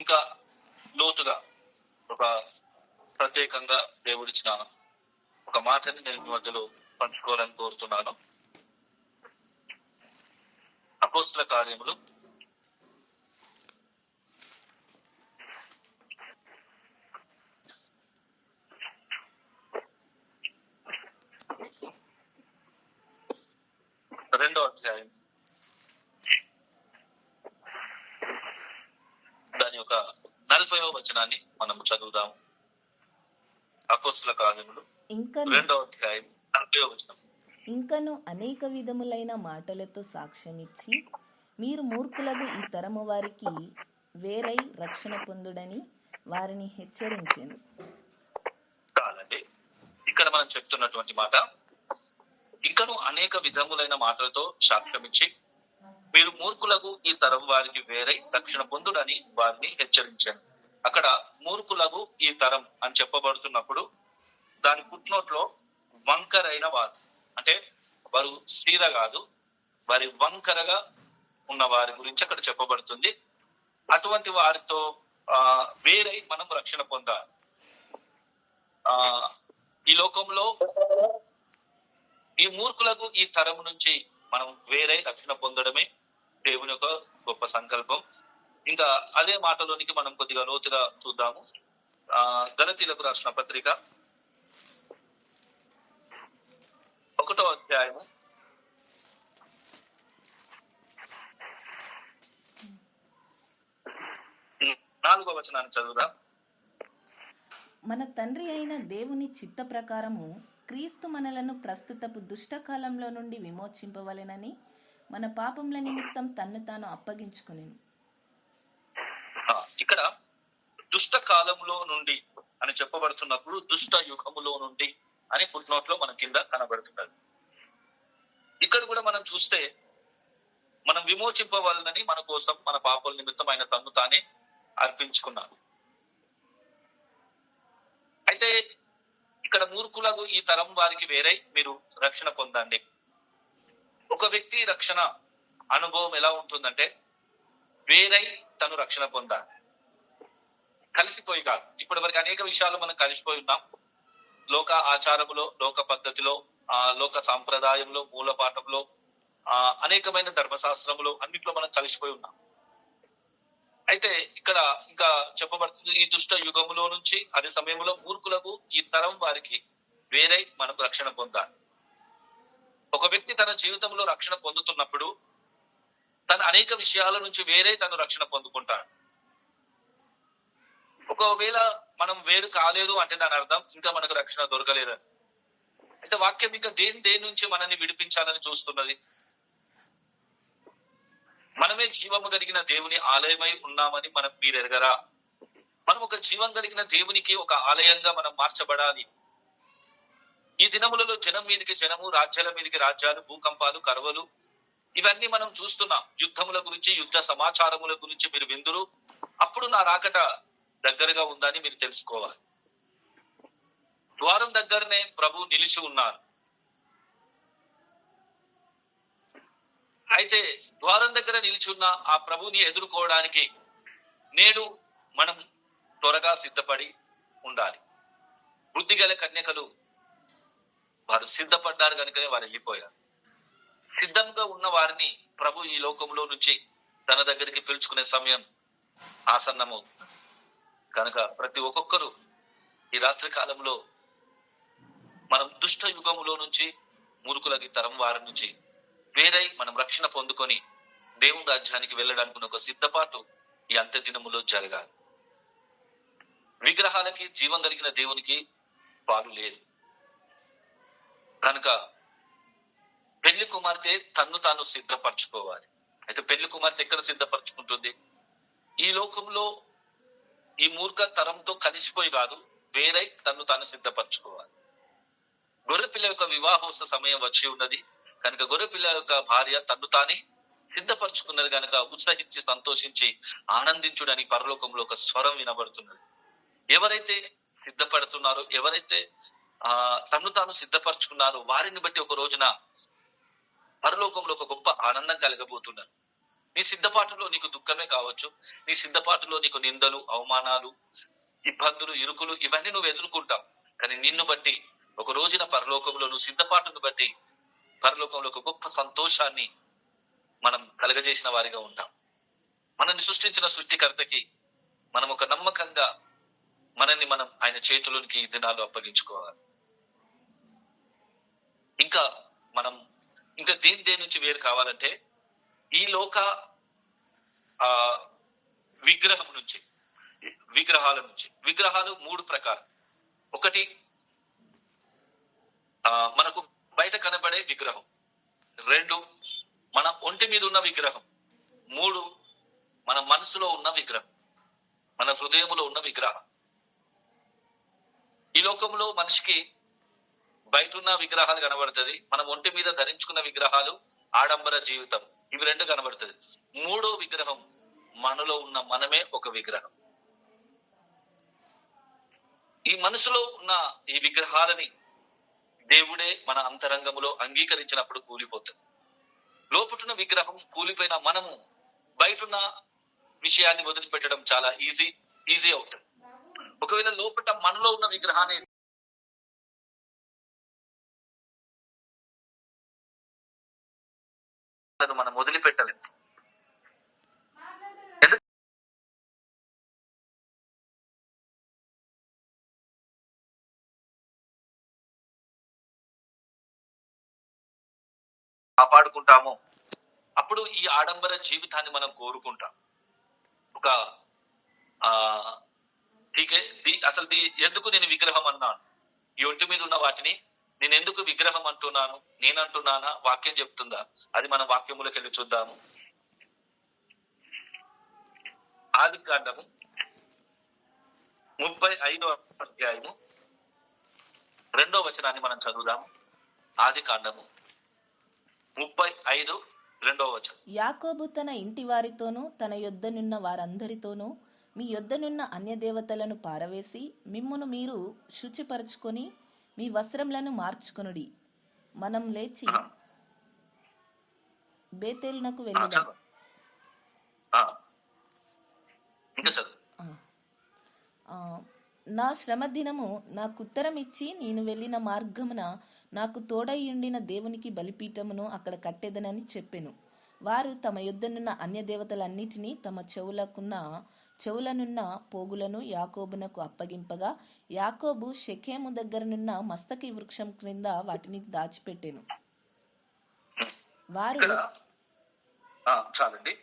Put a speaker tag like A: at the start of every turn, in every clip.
A: ఇంకా లోతుగా ఒక ప్రత్యేకంగా దేవుడిచ్చిన ఒక మాటని నేను మీ మధ్యలో పంచుకోవాలని కోరుతున్నాను. అపోస్తల కార్యములు 2వ అధ్యాయం దాని యొక్క 40వ వచనాన్ని మనం చదువుదాం. అపోస్తల కార్యములు 2వ అధ్యాయం 40వ వచనం.
B: ఇంకను అనేక విధములైన మాటలతో సాక్ష్యమిచ్చి, మీరు మూర్ఖులకు ఈ తరము వారికి వేరై రక్షణ పొందుడని వారిని హెచ్చరించెను.
A: కాదండి, ఇక్కడ మనం చెప్తున్నటువంటి మాట, ఇంకను అనేక విధములైన మాటలతో సాక్ష్యమిచ్చి మీరు మూర్ఖులకు ఈ తరం వారికి వేరై రక్షణ పొందుడని వారిని హెచ్చరించాను. అక్కడ మూర్ఖులకు ఈ తరం అని చెప్పబడుతున్నప్పుడు దాని పుట్నోట్లో వంకరైన వారు, అంటే వారు స్థిర కాదు, వారి వంకరగా ఉన్న వారి గురించి అక్కడ చెప్పబడుతుంది. అటువంటి వారితో వేరై మనం రక్షణ పొందాలి. ఈ లోకంలో ఈ మూర్ఖులకు ఈ తరం నుంచి మనం వేరై రక్షణ పొందడమే దేవుని యొక్క గొప్ప సంకల్పం. ఇంకా అదే మాటలోనికి మనం కొద్దిగా లోతుగా చూద్దాము. గలతీలకు రాసిన పత్రిక 1వ అధ్యాయము 4వ వచనాన్ని చదువుదాం.
B: మన తండ్రి అయిన దేవుని చిత్త ప్రకారము క్రీస్తు మనలను ప్రస్తుతపు దుష్టకాలంలో నుండి విమోచింపవలెనని మన పాపముల నిమిత్తం తన్ను తాను అప్పగించుకునేను.
A: ఇక్కడ దుష్ట కాలంలో నుండి అని చెప్పబడుతున్నప్పుడు దుష్ట యుగములో నుండి అని ఫుట్నోట్లో మన కింద కనబడుతున్నది. ఇక్కడ కూడా మనం చూస్తే మనం విమోచింపవాలని మన కోసం మన పాపల నిమిత్తం ఆయన తన్ను తానే అర్పించుకున్నాడు. అయితే ఇక్కడ మూర్ఖులకు ఈ తరం వారికి వేరై మీరు రక్షణ పొందండి. ఒక వ్యక్తి రక్షణ అనుభవం ఎలా ఉంటుందంటే వేరై తను రక్షణ పొందాలి, కలిసిపోయి కాదు. ఇప్పటి వరకు అనేక విషయాలు మనం కలిసిపోయి ఉన్నాం. లోక ఆచారములో, లోక పద్ధతిలో, లోక సాంప్రదాయంలో, మూల పాఠంలో, అనేకమైన ధర్మశాస్త్రములో అన్నిట్లో మనం కలిసిపోయి ఉన్నాం. అయితే ఇక్కడ ఇంకా చెప్పబడుతుంది, ఈ దుష్ట యుగములో నుంచి అదే సమయంలో మూర్ఖులకు ఈ తరం వారికి వేరై మనం రక్షణ పొందాలి. ఒక వ్యక్తి తన జీవితంలో రక్షణ పొందుతున్నప్పుడు తన అనేక విషయాల నుంచి వేరే తను రక్షణ పొందుకుంటాడు. ఒకవేళ మనం వేరు కాలేదు అంటే దాని అర్థం ఇంకా మనకు రక్షణ దొరకలేదని. అయితే వాక్యం ఇంకా దేని నుంచి మనల్ని విడిపించాలని చూస్తున్నది. మనమే జీవము కలిగిన దేవుని ఆలయమై ఉన్నామని మీరు ఎరగరా? మనం ఒక జీవం కలిగిన దేవునికి ఒక ఆలయంగా మనం మార్చబడాలి. ఈ దినములలో జనం మీదకి జనము, రాజ్యాల మీదకి రాజ్యాలు, భూకంపాలు, కరువులు ఇవన్నీ మనం చూస్తున్నాం. యుద్ధముల గురించి, యుద్ధ సమాచారముల గురించి మీరు విందురు. అప్పుడు నా రాకట దగ్గరగా ఉందని మీరు తెలుసుకోవాలి. ద్వారం దగ్గరనే ప్రభు నిలిచి ఉన్నారు. అయితే ద్వారం దగ్గర నిలిచి ఉన్న ఆ ప్రభుని ఎదుర్కోవడానికి నేడు మనం త్వరగా సిద్ధపడి ఉండాలి. బుద్ధిగల కన్యకలు వారు సిద్ధపడ్డారు కనుకనే వారు వెళ్ళిపోయారు. సిద్ధంగా ఉన్న వారిని ప్రభు ఈ లోకంలో నుంచి తన దగ్గరికి పిలుచుకునే సమయం ఆసన్నము కనుక ప్రతి ఒక్కొక్కరు ఈ రాత్రి కాలంలో మనం దుష్ట యుగములో నుంచి, మూర్ఖులకి తరం వారి నుంచి వేరై మనం రక్షణ పొందుకొని దేవుని రాజ్యానికి వెళ్ళడానికి ఒక సిద్ధపాటు ఈ అంత్య దినములో జరగాలి. విగ్రహాలకి జీవం కలిగిన దేవునికి పాలు లేదు కనుక పెళ్లి కుమార్తె తన్ను తాను సిద్ధపరచుకోవాలి. అయితే పెళ్లి కుమార్తె ఎక్కడ సిద్ధపరచుకుంటుంది? ఈ లోకంలో ఈ మూర్ఖ తరంతో కలిసిపోయి కాదు, వేరై తన్ను తాను సిద్ధపరచుకోవాలి. గొర్రెపిల్ల యొక్క వివాహోత్సవ సమయం వచ్చి ఉన్నది కనుక గొర్రెపిల్ల యొక్క భార్య తన్ను తానే సిద్ధపరచుకున్నది కనుక ఉత్సహించి సంతోషించి ఆనందించుడని పరలోకంలో ఒక స్వరం వినబడుతున్నది. ఎవరైతే సిద్ధపడుతున్నారో, ఎవరైతే తన్ను తాను సిద్ధపరచుకున్నారో వారిని బట్టి ఒక రోజున పరలోకంలో ఒక గొప్ప ఆనందం కలగబోతున్నారు. నీ సిద్ధపాటులో నీకు దుఃఖమే కావచ్చు, నీ సిద్ధపాటులో నీకు నిందలు, అవమానాలు, ఇబ్బందులు, ఇరుకులు ఇవన్నీ నువ్వు ఎదుర్కొంటావు. కానీ నిన్ను బట్టి ఒక రోజున పరలోకంలో నువ్వు సిద్ధపాటును బట్టి పరలోకంలో ఒక గొప్ప సంతోషాన్ని మనం కలగజేసిన వారిగా ఉంటాం. మనల్ని సృష్టించిన సృష్టికర్తకి మనం ఒక నమ్మకంగా మనల్ని మనం ఆయన చేతులోనికి ఈ దినాలు అప్పగించుకోవాలి. ఇంకా మనం ఇంకా దేని నుంచి వేరు కావాలంటే ఈ లోక ఆ విగ్రహం నుంచి, విగ్రహాల నుంచి. విగ్రహాలు 3 ప్రకారం. ఒకటి మనకు బయట కనబడే విగ్రహం. 2 మన ఒంటి మీద ఉన్న విగ్రహం. 3 మన మనసులో ఉన్న విగ్రహం, మన హృదయంలో ఉన్న విగ్రహం. ఈ లోకంలో మనిషికి బయట ఉన్న విగ్రహాలు కనబడుతుంది, మనం ఒంటి మీద ధరించుకున్న విగ్రహాలు, ఆడంబర జీవితం, ఇవి 2 కనబడుతుంది. 3వ విగ్రహం మనలో ఉన్న మనమే ఒక విగ్రహం. ఈ మనసులో ఉన్న ఈ విగ్రహాలని దేవుడే మన అంతరంగములో అంగీకరించినప్పుడు కూలిపోతుంది. లోపటున్న విగ్రహం కూలిపోయిన మనము బయటున్న విషయాన్ని వదిలిపెట్టడం చాలా ఈజీ అవుతుంది. ఒకవేళ లోపట మనలో ఉన్న విగ్రహాన్ని మనం వదిలిపెట్టలేము. ఎందుకు కాపాడుకుంటామో అప్పుడు ఈ ఆడంబర జీవితాన్ని మనం కోరుకుంటాం. ఒక ఆ అసలు ఎందుకు నేను విగ్రహం అన్నాను? ఈ ఒంటి మీద ఉన్న వాటిని నేను ఎందుకు విగ్రహం అంటున్నాను? నేనంటున్నానా? వాక్యం చెప్తుందా? అది మనం వాక్యములోకి వెళ్ళి చూద్దాము. ఆదికాండము 35వ అధ్యాయము 2వ వచనాన్ని మనం చదువుదాము. ఆదికాండము 35 2వ వచనం.
B: యాకోబు తన ఇంటి వారితోనూ తన యొద్దనున్న వారందరితోనూ మీ యొద్దనున్న అన్యదేవతలను పారవేసి మిమ్మును మీరు శుచిపరచుకొని మీ వస్త్రములను మార్చుకొనుడి. మనం లేచి బేతేలునకు వెళ్ళిదాం. నా శ్రమ దినము నాకుత్తరం ఇచ్చి నేను వెళ్ళిన మార్గమున నాకు తోడయ్యుండిన దేవునికి బలిపీఠమును అక్కడ కట్టెదనని చెప్పెను. వారు తమ యొద్దనున్న అన్యదేవతలన్నిటినీ తమ చెవులనున్న పోగులను యాకోబునకు అప్పగింపగా యాకోబు షెకెము దగ్గరనున్న మస్తకి వృక్షం క్రింద వాటిని దాచిపెట్టెను. వారు
A: చాలండి.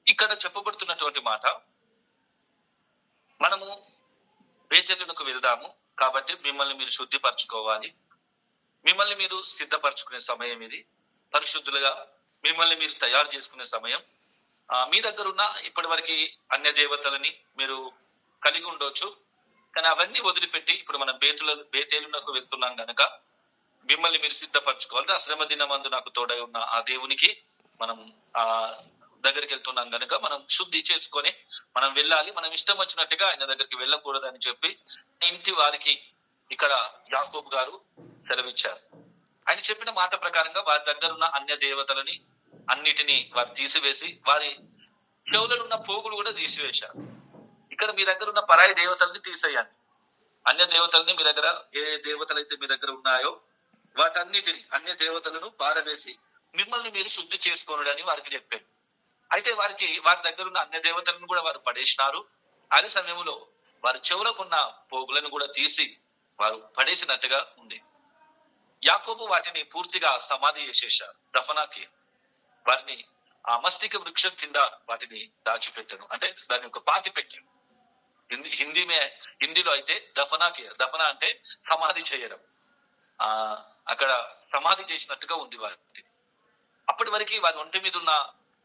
A: ఇక్కడ చెప్పబడుతున్నటువంటి మాట, మనము బేతేలునకు వెళ్దాము కాబట్టి మిమ్మల్ని మీరు శుద్ధిపరచుకోవాలి, మిమ్మల్ని మీరు సిద్ధపరచుకునే సమయం ఇది, పరిశుద్ధులుగా మిమ్మల్ని మీరు తయారు చేసుకునే సమయం. మీ దగ్గర ఉన్న ఇప్పటి వరకు అన్య దేవతలని మీరు కలిగి ఉండొచ్చు, కానీ అవన్నీ వదిలిపెట్టి ఇప్పుడు మనం బేతేలునకు వెళ్తున్నాం గనక మిమ్మల్ని మీరు సిద్ధపరచుకోవాలి. ఆ శ్రమ దినమందు నాకు తోడై ఉన్న ఆ దేవునికి మనం దగ్గరికి వెళ్తున్నాం గనుక మనం శుద్ధి చేసుకొని మనం వెళ్ళాలి. మనం ఇష్టం వచ్చినట్టుగా ఆయన దగ్గరికి వెళ్ళకూడదు అని చెప్పి ఇంటి వారికి ఇక్కడ యాకోబు గారు సెలవిచ్చారు. ఆయన చెప్పిన మాట ప్రకారంగా వారి దగ్గర ఉన్న అన్య దేవతలని అన్నిటినీ వారు తీసివేసి వారి చెవులలో ఉన్న పోగులు కూడా తీసివేశారు. ఇక్కడ మీ దగ్గర ఉన్న పరాయి దేవతల్ని తీసేయండి, అన్య దేవతల్ని మీ దగ్గర ఏ దేవతలు అయితే మీ దగ్గర ఉన్నాయో వాటన్నిటిని అన్య దేవతలను పారవేసి మిమ్మల్ని మీరు శుద్ధి చేసుకోనని వారికి చెప్పారు. అయితే వారి దగ్గర ఉన్న అన్య దేవతలను కూడా వారు పడేసినారు. అదే సమయంలో వారి చెవులకున్న పోగులను కూడా తీసి వారు పడేసినట్టుగా ఉంది. యాకోబు వాటిని పూర్తిగా సమాధి చేసేశారు, దఫనాకి. వారిని ఆ మస్తిక వృక్షం కింద వాటిని దాచిపెట్టాను, అంటే దాన్ని ఒక పాతి పెట్టాను. హిందీలో అయితే దఫనా అంటే సమాధి చేయడం. అక్కడ సమాధి చేసినట్టుగా ఉంది వాటిని. అప్పటి వరకు వారి ఒంటి మీద ఉన్న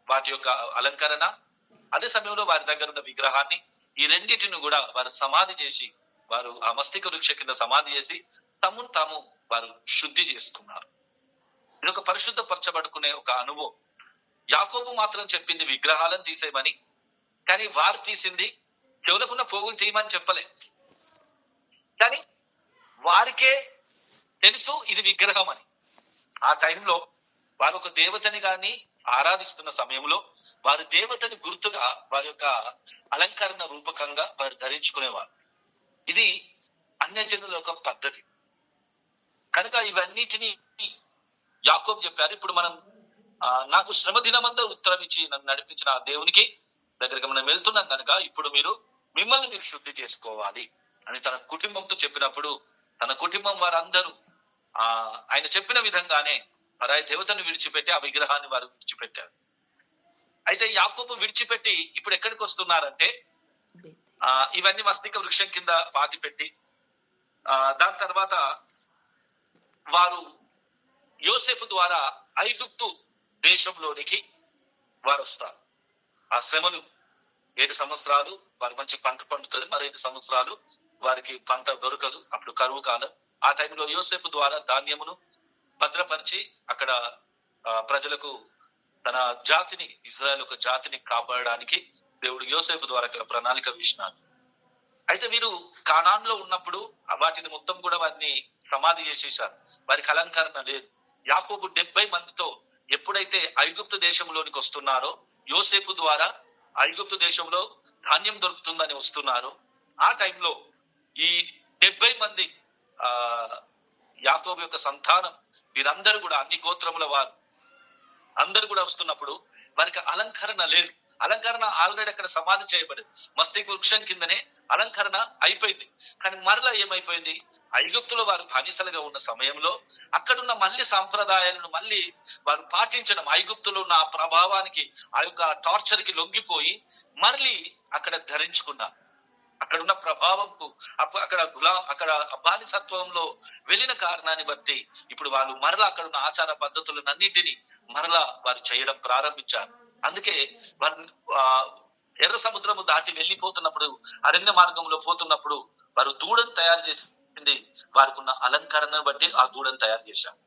A: వాటి యొక్క అలంకరణ, అదే సమయంలో వారి దగ్గర ఉన్న విగ్రహాన్ని, ఈ రెండింటిని కూడా వారు సమాధి చేసి వారు ఆ మస్తిక వృక్ష కింద సమాధి చేసి తమను తాము వారు శుద్ధి చేసుకున్నారు. ఇది ఒక పరిశుద్ధపరచబడుకునే ఒక అనుభవం. యాకోబు మాత్రం చెప్పింది విగ్రహాలను తీసేయమని, కానీ వారు తీసింది చెవులకున్న పోగులు తీయమని చెప్పలే. కానీ వారికే తెలుసు ఇది విగ్రహం అని. ఆ టైంలో వారు ఒక దేవతని గాని ఆరాధిస్తున్న సమయంలో వారి దేవతని గుర్తుగా వారి యొక్క అలంకరణ రూపకంగా వారు ధరించుకునేవారు. ఇది అన్యజనుల యొక్క పద్ధతి. కనుక ఇవన్నిటిని యాకోబు చెప్పారు. ఇప్పుడు మనం నాకు శ్రమ దినమంతా ఉత్తరం ఇచ్చి నన్ను నడిపించిన ఆ దేవునికి దగ్గరికి మనం వెళ్తున్నాం కనుక ఇప్పుడు మిమ్మల్ని మీరు శుద్ధి చేసుకోవాలి అని తన కుటుంబంతో చెప్పినప్పుడు తన కుటుంబం వారందరూ ఆయన చెప్పిన విధంగానే పరాయి దేవతను విడిచిపెట్టి ఆ విగ్రహాన్ని వారు విడిచిపెట్టారు. అయితే యాకోబు విడిచిపెట్టి ఇప్పుడు ఎక్కడికి వస్తున్నారంటే ఇవన్నీ మస్తిక వృక్షం కింద పాతి పెట్టి దాని తర్వాత వారు యోసేపు ద్వారా ఐగుప్తు దేశంలోనికి వారు వస్తారు. ఆ శ్రమలు 7 సంవత్సరాలు వారు మంచి పంట పండుతుంది, మరి 5 సంవత్సరాలు వారికి పంట దొరకదు, అప్పుడు కరువు కాలం. ఆ టైంలో యోసేపు ద్వారా ధాన్యమును భద్రపరిచి అక్కడ ప్రజలకు తన జాతిని, ఇజ్రాయెల్ ఒక జాతిని కాపాడడానికి దేవుడు యోసేపు ద్వారా అక్కడ ప్రణాళిక వేసినారు. అయితే వీరు కానాన్లో ఉన్నప్పుడు వాటిని మొత్తం కూడా వారిని సమాధి చేసేశారు. వారికి అలంకరణ లేదు. యాకోబు 70 మందితో ఎప్పుడైతే ఐగుప్తు దేశంలోనికి వస్తున్నారో, యోసేపు ద్వారా ఐగుప్తు దేశంలో ధాన్యం దొరుకుతుందని వస్తున్నారు. ఆ టైంలో ఈ 70 మంది యాకోబు యొక్క సంతానం వీరందరూ కూడా అన్ని గోత్రముల వారు అందరు కూడా వస్తున్నప్పుడు వారికి అలంకరణ లేదు. అలంకరణ ఆల్రెడీ అక్కడ సమాధి చేయబడింది. మస్తీక వృక్షం కిందనే అలంకరణ అయిపోయింది. కానీ మరలా ఏమైపోయింది, ఐగుప్తులో వారు బానిసలుగా ఉన్న సమయంలో అక్కడున్న మళ్ళీ సాంప్రదాయాలను మళ్ళీ వారు పాటించడం, ఐగుప్తులో ఉన్న ఆ ప్రభావానికి, ఆ యొక్క టార్చర్ కి లొంగిపోయి మళ్ళీ అక్కడ ధరించుకున్నారు. అక్కడున్న ప్రభావంకు అక్కడ బానిసత్వంలో వెళ్ళిన కారణాన్ని బట్టి ఇప్పుడు వాళ్ళు మరలా అక్కడున్న ఆచార పద్ధతులన్నిటినీ మరలా వారు చేయడం ప్రారంభించారు. అందుకే వారు ఎర్ర సముద్రము దాటి వెళ్ళిపోతున్నప్పుడు, అరణ్య మార్గంలో పోతున్నప్పుడు వారు దూడను తయారు చేసింది వారికి ఉన్న అలంకరణను బట్టి ఆ దూడను తయారు చేశారు.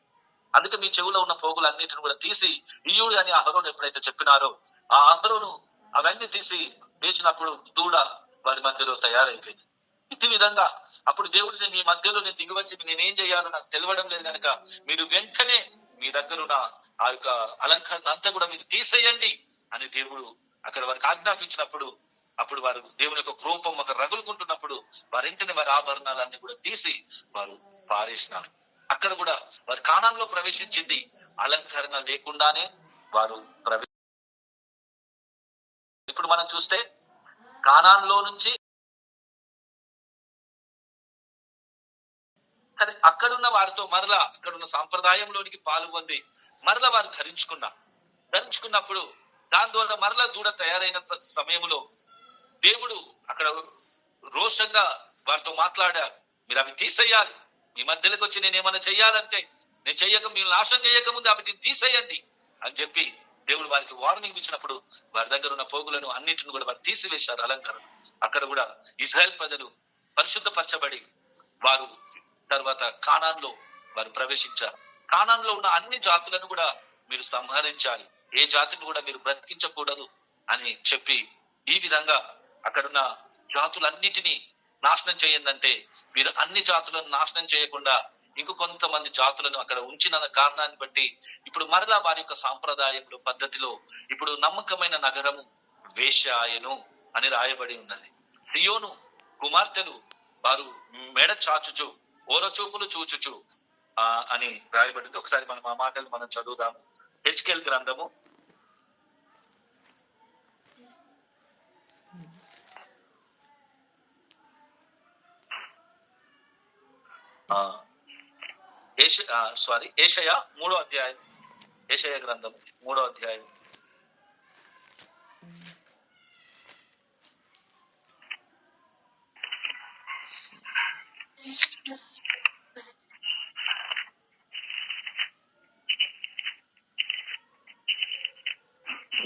A: అందుకే మీ చెవులో ఉన్న పోగులన్నిటిని కూడా తీసి ఇయ్యుడు అని అహరోను ఎప్పుడైతే చెప్పినారో ఆ అహరోను అవన్నీ తీసి వేసినప్పుడు దూడ వారి మధ్యలో తయారైపోయింది. ఇది విధంగా అప్పుడు దేవుడిని మీ మధ్యలో నేను దిగివచ్చి నేనేం చేయాలో నాకు తెలియడం లేదు కనుక మీరు వెంటనే మీ దగ్గరున్న ఆ యొక్క అలంకరణ అంతా కూడా మీరు తీసేయండి అని దేవుడు అక్కడ వారికి ఆజ్ఞాపించినప్పుడు అప్పుడు వారు దేవుని యొక్క క్రోపం ఒక రగులుకుంటున్నప్పుడు వారింటిని వారి ఆభరణాలన్నీ కూడా తీసి వారు పారేసినారు. అక్కడ కూడా వారు కానాన్లో ప్రవేశించింది అలంకరణ లేకుండానే వారు ఇప్పుడు మనం చూస్తే కానాన్లో నుంచి అక్కడున్న వారితో మరలా అక్కడున్న సాంప్రదాయంలోనికి పాల్గొంది మరలా వారు ధరించుకున్నప్పుడు దాని ద్వారా మరలా దూడ తయారైన సమయంలో దేవుడు అక్కడ రోషంగా వారితో మాట్లాడారు. మీరు అవి తీసేయాలి, మీ మధ్యలోకి వచ్చి నేను ఏమైనా చెయ్యాలంటే నేను మీరు నాశనం చేయక ముందు అవి తీసేయండి అని చెప్పి దేవుడు వారికి వార్నింగ్ ఇచ్చినప్పుడు వారి దగ్గర ఉన్న పోగులను అన్నిటిని కూడా వారు తీసివేశారు అలంకరణ. అక్కడ కూడా ఇజ్రాయెల్ ప్రజలు పరిశుద్ధపరచబడి వారు తర్వాత కానాన్లో వారు ప్రవేశించారు. కానాన్లో ఉన్న అన్ని జాతులను కూడా మీరు సంహరించాలి, ఏ జాతిని కూడా మీరు బ్రతికించకూడదు అని చెప్పి ఈ విధంగా అక్కడున్న జాతులన్నిటినీ నాశనం చేయందంటే మీరు అన్ని జాతులను నాశనం చేయకుండా కొంతమంది జాతులను అక్కడ ఉంచిన కారణాన్ని బట్టి ఇప్పుడు మరలా వారి యొక్క సాంప్రదాయంలో పద్ధతిలో ఇప్పుడు నమ్మకమైన నగరము వేశ్యాయను అని రాయబడి ఉన్నది. సియోను కుమార్తెలు వారు మెడ చాచుచు ఓరచూపులు చూచుచు అని రాయబడింది. ఒకసారి మనం ఆ మాటలు మనం చదువుదాము. హెచ్కేల్ గ్రంథము 3వ అధ్యాయం, యెషయా గ్రంథం 3వ అధ్యాయం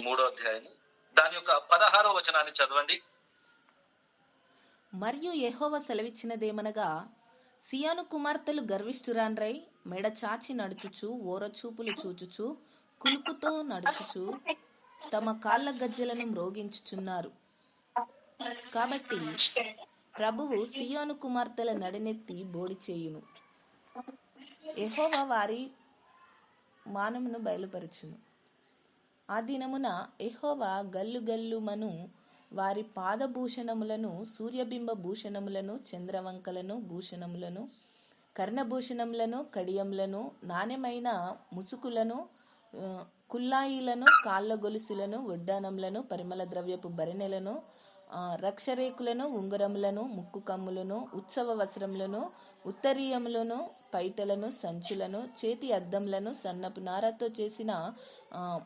A: 3వ అధ్యాయం దాని యొక్క 16వ వచనాన్ని చదవండి.
B: మరియు యెహోవా సెలవిచ్చినదేమనగా, సియోను కుమార్తెలు గర్విష్ఠురాండ్రై మెడ చాచి నడుచుచు ఓరచూపులు చూచుచు కులుకుతో నడుచుచు తమ కాళ్ళ గజ్జలను మ్రోగించుచున్నారు. కాబట్టి ప్రభువు సియోను కుమార్తెల నడినెత్తి బోడి చేయును. యెహోవా వారి మానమును బయలుపరచును. ఆ దినమున యెహోవా గల్లు గల్లుమను వారి పాదభూషణములను, సూర్యబింబ భూషణములను, చంద్రవంకలను భూషణములను, కర్ణభూషణములను, కడియములను, నాణ్యమైన ముసుకులను, కుల్లాయిలను, కాళ్ళ గొలుసులను, వడ్డానములను, పరిమళ ద్రవ్యపు భరిణెలను, రక్షరేకులను, ఉంగరములను, ముక్కు కమ్ములను, ఉత్సవ వస్త్రములను, ఉత్తరీయములను, పైటలను, సంచులను, చేతి అద్దములను, సన్నపు నారతో చేసిన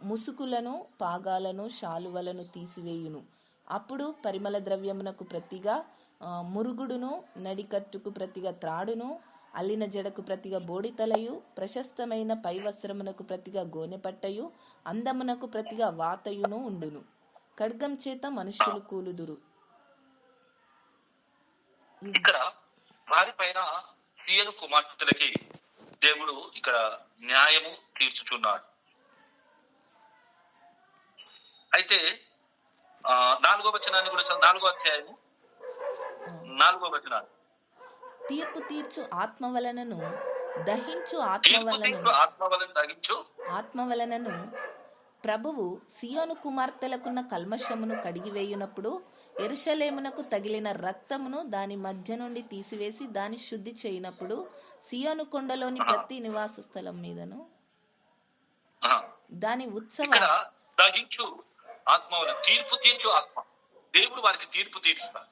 B: ముసుకులను, పాగాలను, శాలువలను తీసివేయును. అప్పుడు పరిమళ ద్రవ్యమునకు ప్రతిగా మురుగుడును, నడికట్టుకు ప్రతిగా త్రాడును, అల్లిన జడకు ప్రతిగా బోడితలయు, ప్రశస్తమైన పైవస్త్రమునకు ప్రతిగా గోనెపట్టయు, అందమునకు ప్రతిగా వాతయును ఉండును. ఖడ్గం చేత మనుష్యులు కూలుదురు.
A: ఇక్కడ వారిపైన సీయోను కుమార్తెలకి దేవుడు ఇక్కడ న్యాయము తీర్చుచున్నాడు. అయితే 4వ వచనాన్ని కూడా 4వ అధ్యాయము 4వ వచనాన్ని,
B: తీర్పు తీర్చు ఆత్మ వలనను దహించు ఆత్మ వలనను ప్రభువు సియోను కుమార్తెలకున్న కల్మషమును కడిగివేయునప్పుడు యెరూషలేమునకు తగిలిన రక్తమును దాని మధ్య నుండి తీసివేసి దాని శుద్ధి చేయనప్పుడు సియోను కొండలోని ప్రతి నివాస స్థలం మీదను దాని ఉత్సవ
A: ఆత్మ తీర్పు తీర్చు ఆత్మ, దేవుడు వారికి తీర్పు తీరుస్తారు.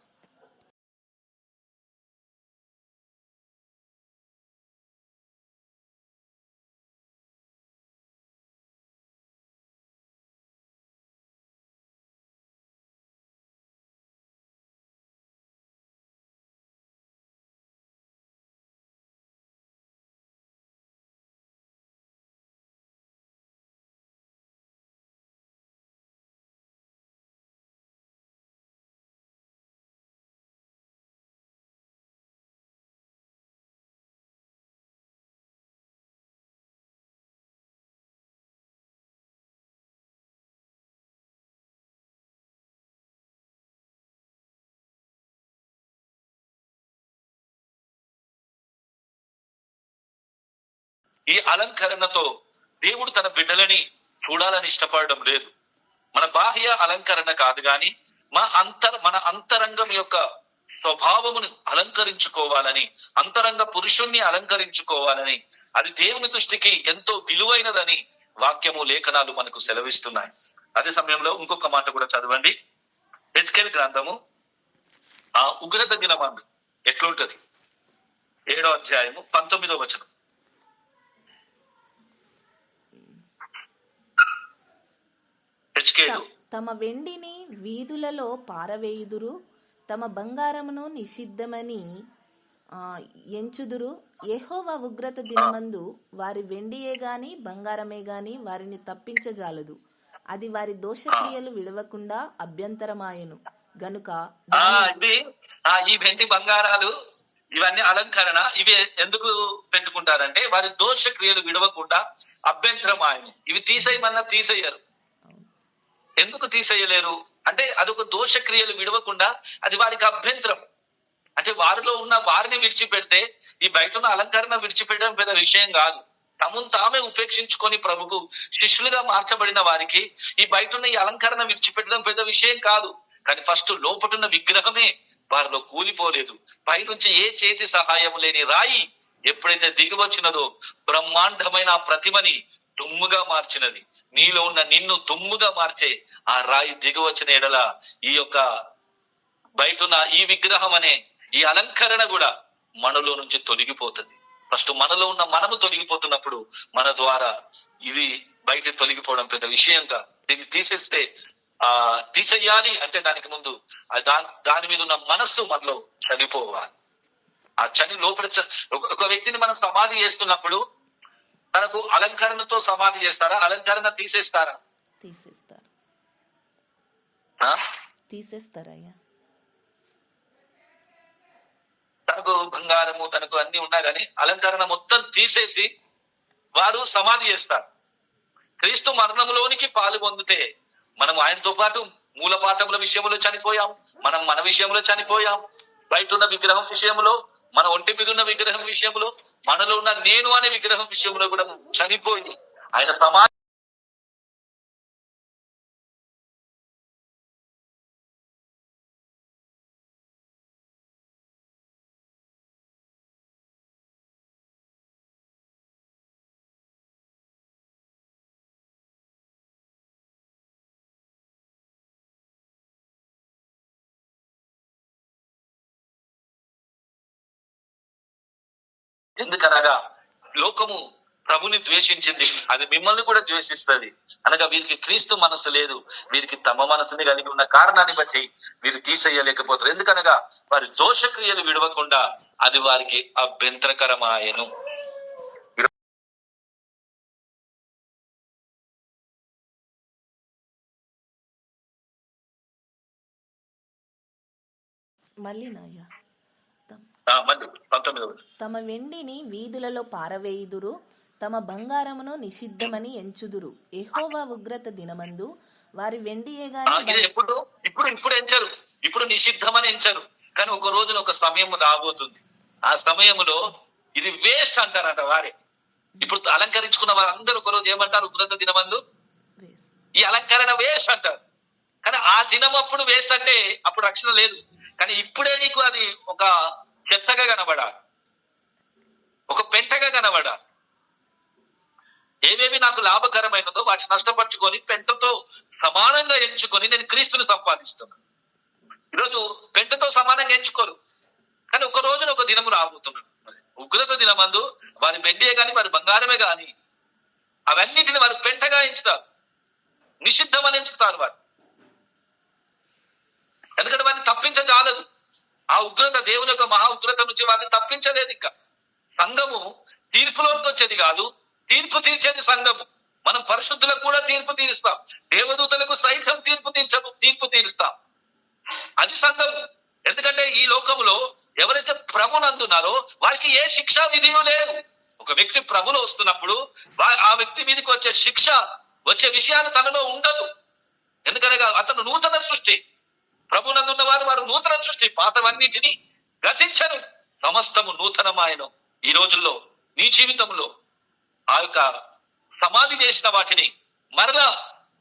A: ఈ అలంకరణతో దేవుడు తన బిడ్డలని చూడాలని ఇష్టపడడం లేదు. మన బాహ్య అలంకరణ కాదు గాని మన అంతరంగం యొక్క స్వభావమును అలంకరించుకోవాలని, అంతరంగ పురుషుణ్ణి అలంకరించుకోవాలని, అది దేవుని దృష్టికి ఎంతో విలువైనదని వాక్యము, లేఖనాలు మనకు సెలవిస్తున్నాయి. అదే సమయంలో ఇంకొక మాట కూడా చదవండి. హెజ్కేల్ గ్రంథము ఆ ఉగ్రత దినమందు ఎట్లుంటది, 7వ అధ్యాయము 19వ వచనం.
B: తమ వెండిని వీధులలో పారవేయుదురు, తమ బంగారమును నిషిద్ధమని ఎంచుదురు. యెహోవా ఉగ్రత దినమందు వారి వెండియే గాని బంగారమే గాని వారిని తప్పించజాలదు. అది వారి దోషక్రియలు విడవకుండా అభ్యంతరమాయను గనుక
A: ఈ వెండి బంగారాలు ఇవన్నీ అలంకరణ, ఇవి ఎందుకు పెట్టుకుంటారంటే వారి దోషక్రియలు విడవకుండా అభ్యంతరమాయను. ఇవి తీసేయమన్నా తీసేయరు. ఎందుకు తీసేయలేరు అంటే అదొక దోషక్రియలు విడవకుండా అది వారికి అభ్యంతరం. అంటే వారిలో ఉన్న వారిని విడిచిపెడితే ఈ బయట ఉన్న అలంకరణ విడిచిపెట్టడం పెద్ద విషయం కాదు. తమను తామే ఉపేక్షించుకొని ప్రభుకు శిష్యులుగా మార్చబడిన వారికి ఈ బయట ఉన్న ఈ అలంకరణ విడిచిపెట్టడం పెద్ద విషయం కాదు. కానీ ఫస్ట్ లోపటున్న విగ్రహమే వారిలో కూలిపోలేదు. పైనుంచి ఏ చేతి సహాయం లేని రాయి ఎప్పుడైతే దిగి వచ్చినదో బ్రహ్మాండమైన ప్రతిమని దుమ్ముగా మార్చినది. నీలో ఉన్న నిన్ను దుమ్ముగా మార్చే ఆ రాయి దిగి వచ్చిన ఎడల ఈ యొక్క బయటున్న ఈ విగ్రహం అనే ఈ అలంకరణ కూడా మనలో నుంచి తొలగిపోతుంది. ఫస్ట్ మనలో ఉన్న మనము తొలగిపోతున్నప్పుడు మన ద్వారా ఇది బయట తొలగిపోవడం పెద్ద విషయంగా. దీన్ని తీసేస్తే తీసేయాలి అంటే దానికి ముందు దాని మీద ఉన్న మనస్సు మనలో చనిపోవాలి. ఆ చని లోపల ఒక వ్యక్తిని మనం సమాధి చేస్తున్నప్పుడు తనకు అలంకరణతో సమాధి చేస్తారా, అలంకరణ తీసేస్తారా?
B: తీసేస్తారయ్యా.
A: తనకు బంగారము తనకు అన్ని ఉన్నా గానీ అలంకరణ మొత్తం తీసేసి వారు సమాధి చేస్తారు. క్రీస్తు మరణంలోనికి పాలు పొందితే మనం ఆయనతో పాటు మూలపాఠముల విషయంలో చనిపోయాం, మనం మన విషయంలో చనిపోయాం. బయట ఉన్న విగ్రహం విషయంలో, మన ఒంటి మీద ఉన్న విగ్రహం విషయంలో, మనలో ఉన్న నేను అనే విగ్రహం విషయంలో కూడా చనిపోయి ఆయన సమాధి ఎందుకనగా లోకము ప్రభుని ద్వేషించింది, అది మిమ్మల్ని కూడా ద్వేషిస్తుంది. అనగా వీరికి క్రీస్తు మనసు లేదు, వీరికి తమ మనసుని కలిగి ఉన్న కారణాన్ని బట్టి వీరు తీసేయలేకపోతారు. ఎందుకనగా వారి దోషక్రియలు విడవకుండా అది వారికి అభ్యంతరకరమాయను.
B: మళ్ళీ నాయ్యా.
A: 19వ.
B: తమ వెండిని వీధులలో పారవేయుదురు, తమ బంగారమును నిషిద్ధమని ఎంచుదురు. యెహోవా ఉగ్రత దినమందు వారి వెండియే గాని
A: ఇప్పుడు ఇప్పుడు ఇప్పుడు ఎంచరు, ఇప్పుడు నిషిద్ధమని ఎంచరు. కానీ ఒక రోజున ఒక సమయం రాబోతుంది, ఆ సమయంలో ఇది వేస్ట్ అంటారట వారే. ఇప్పుడు అలంకరించుకున్న వారందరూ ఒక రోజు ఏమంటారు? ఉగ్రత దినమందు ఈ అలంకరణ వేస్ట్ అంటారు. కానీ ఆ దినం అప్పుడు వేస్ట్ అంటే అప్పుడు రక్షణ లేదు. కానీ ఇప్పుడే నీకు అది ఒక చెత్తగా కనబడాలి, ఒక పెంటగా కనబడాలి. ఏమేమి నాకు లాభకరమైనదో వాటిని నష్టపరుచుకొని పెంటతో సమానంగా ఎంచుకొని నేను క్రీస్తుని సంపాదిస్తున్నాను. ఈరోజు పెంటతో సమానంగా ఎంచుకోరు, కానీ ఒక రోజున ఒక దినము రాబోతున్నాడు. ఉగ్రత దినమందు వారి వెండియే గాని వారి బంగారమే గాని అవన్నిటిని వారు పెంటగా ఎంచుతారు, నిషిద్ధమని ఎంచుతారు వారు. ఎందుకంటే వారిని తప్పించజాలదు. ఆ ఉగ్రత, దేవుని యొక్క మహా ఉగ్రత నుంచి వారిని తప్పించలేదు. ఇంకా సంఘము తీర్పులోకి వచ్చేది కాదు, తీర్పు తీర్చేది సంఘము. మనం పరిశుద్ధులకు కూడా తీర్పు తీరుస్తాం, దేవదూతలకు సైతం తీర్పు తీరుస్తాం. అది సంఘము. ఎందుకంటే ఈ లోకములో ఎవరైతే ప్రభునందున్నారో వారికి ఏ శిక్షా విధియు లేదు. ఒక వ్యక్తి ప్రభులో వస్తున్నప్పుడు ఆ వ్యక్తి మీదకి వచ్చే శిక్ష, వచ్చే విషయాలు తనలో ఉండదు. ఎందుకనగా అతను నూతన సృష్టి. ప్రభునందున్న వారు నూతన సృష్టి, పాతవన్నిటిని గతించను, సమస్తము నూతనమాయను. ఈ రోజుల్లో నీ జీవితంలో ఆ యొక్క సమాధి చేసిన వాటిని మరలా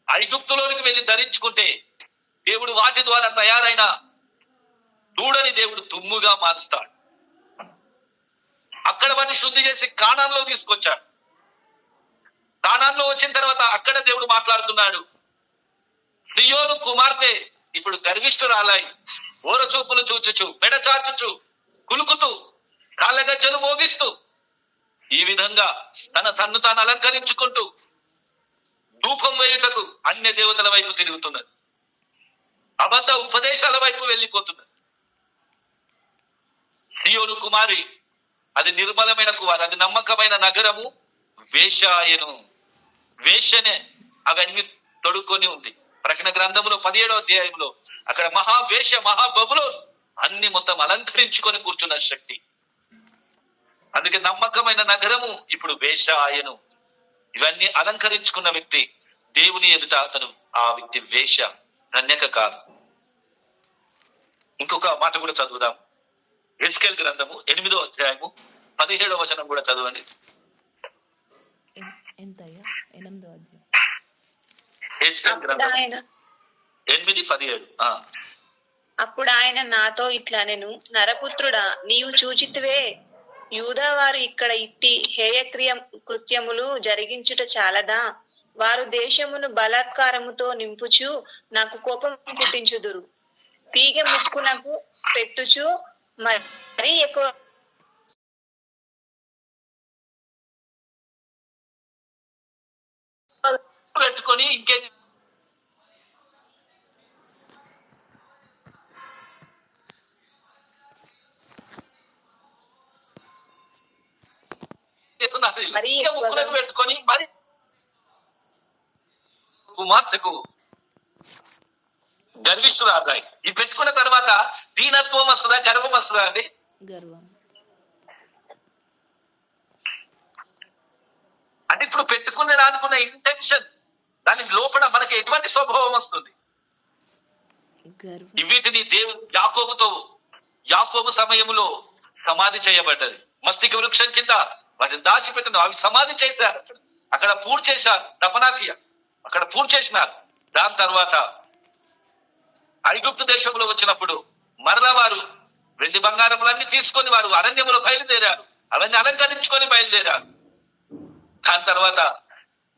A: ఐగుప్తులోనికి వెళ్ళి ధరించుకుంటే దేవుడు వాటి ద్వారా తయారైన దూడని దేవుడు దుమ్ముగా మారుస్తాడు. అక్కడ వాటిని శుద్ధి చేసి కానాన్లో తీసుకొచ్చాడు. కానాన్లో వచ్చిన తర్వాత అక్కడ దేవుడు మాట్లాడుతున్నాడు, సియోను కుమార్తె ఇప్పుడు గర్విష్ఠురాలాయి, ఓర చూపులు చూచుచు, మెడచాచుచు, కులుకుతూ, కాళ్ళ గజ్జలు మోగిస్తూ, ఈ విధంగా తన్ను తాను అలంకరించుకుంటూ ధూపం వేయుటకు అన్య దేవతల వైపు తిరుగుతున్నది, అబద్ధ ఉపదేశాల వైపు వెళ్ళిపోతున్నది. సియోను కుమారి అది నిర్మలమైన కుమారి, అది నమ్మకమైన నగరము వేశ్యాయను. వేశ్యనే అవన్నీ తొడుక్కొని ఉంది. ప్రకటన గ్రంథంలో 17వ అధ్యాయంలో అక్కడ మహావేశ్య, మహాబబులో అన్ని మొత్తం అలంకరించుకొని కూర్చున్న శక్తి. అందుకే నమ్మకమైన నగరము ఇప్పుడు వేశ్యాయను. ఇవన్నీ అలంకరించుకున్న వ్యక్తి దేవుని ఎదుట అతను ఆ వ్యక్తి వేశ్య, కన్యక కాదు. ఇంకొక మాట కూడా చదువుదాం. ఎస్కేల్ గ్రంథము 8వ అధ్యాయము 17వ వచనం కూడా చదవండి.
B: ఎంతయ్యా? 8వ అధ్యాయం.
A: ఎస్కేల్ గ్రంథం 8:17.
C: అప్పుడు ఆయన నాతో ఇట్లా, నేను నరపుత్రుడా, నీవు చూచితివే, యూదా వారు ఇక్కడ ఇట్టి కృత్యములు జరిగించుట చాలదా? వారు దేశమును బలాత్కారముతో నింపుచు నాకు కోపం పుట్టించుదురు, తీగ ముచ్చుకునకు పెట్టుచు మరీ ఎక్కువ
A: పెట్టుకొని ఇంకే పెట్టుకొని మరి కుమార్తెకు గర్విష్ఠురాలు. ఈ పెట్టుకున్న తర్వాత దీనత్వం వస్తుందా, గర్వం వస్తుందా అండి?
B: గర్వం.
A: అంటే ఇప్పుడు పెట్టుకునే దానికున్న ఇంటెన్షన్, దాని లోపల మనకి ఎటువంటి స్వభావం వస్తుంది? వీటిని దేవుడు యాకోబు సమయంలో సమాధి చేయబడ్డది. మస్తిక వృక్షం కింద వాటిని దాచిపెట్టిన, అవి సమాధి చేశారు. అక్కడ పూర్తి చేశారు, దఫనాకియ అక్కడ పూర్తి చేసినారు. దాని తర్వాత ఐగుప్తు దేశంలో వచ్చినప్పుడు మరలా వారు వెండి బంగారములన్నీ తీసుకొని వారు అరణ్యములో బయలుదేరారు, అవన్నీ అలంకరించుకొని బయలుదేరారు. దాని తర్వాత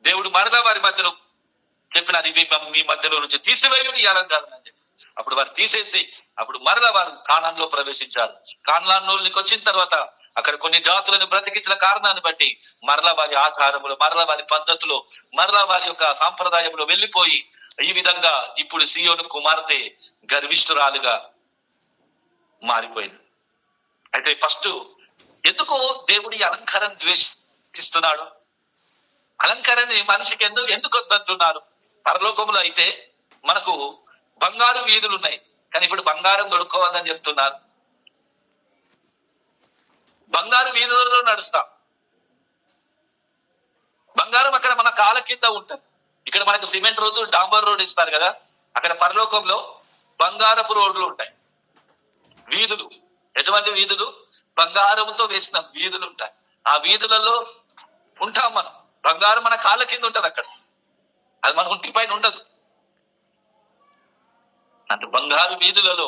A: దేవుడు మరలా వారి మధ్యలో చెప్పినారు, ఇవి మీ మధ్యలో నుంచి తీసివేయుడు ఈ అలంకారం అని చెప్పి. అప్పుడు వారు తీసేసి అప్పుడు మరలా వారు కానాన్లో ప్రవేశించారు. కానాన్లోనికి వచ్చిన తర్వాత అక్కడ కొన్ని జాతులను బ్రతికించిన కారణాన్ని బట్టి మరలా వారి ఆచారములు, మరలా వారి పద్ధతులు, మరలా వారి యొక్క సాంప్రదాయములు వెళ్ళిపోయి ఈ విధంగా ఇప్పుడు సియోను కుమార్తె గర్విష్ఠురాలుగా మారిపోయింది. అయితే ఫస్ట్ ఎందుకు దేవుడి అలంకారం ద్వేషిస్తున్నాడు? అలంకరణని మనిషికి ఎందుకు వద్దంటున్నారు? పరలోకములో అయితే మనకు బంగారు వీధులు ఉన్నాయి, కానీ ఇప్పుడు బంగారం దొరుకోవద్దని చెప్తున్నారు. బంగారు వీధులలో నడుస్తాం, బంగారం అక్కడ మన కాళ్ళ కింద ఉంటుంది. ఇక్కడ మనకు సిమెంట్ రోడ్డు, డాంబర్ రోడ్ ఇస్తారు కదా, అక్కడ పరలోకంలో బంగారపు రోడ్లు ఉంటాయి, వీధులు. ఎటువంటి వీధులు? బంగారంతో వేసిన వీధులు ఉంటాయి. ఆ వీధులలో ఉంటాం మనం. బంగారం మన కాళ్ళ కింద ఉంటది అక్కడ, అది మన ఒంటి పైన ఉండదు. అంటే బంగారు వీధులలో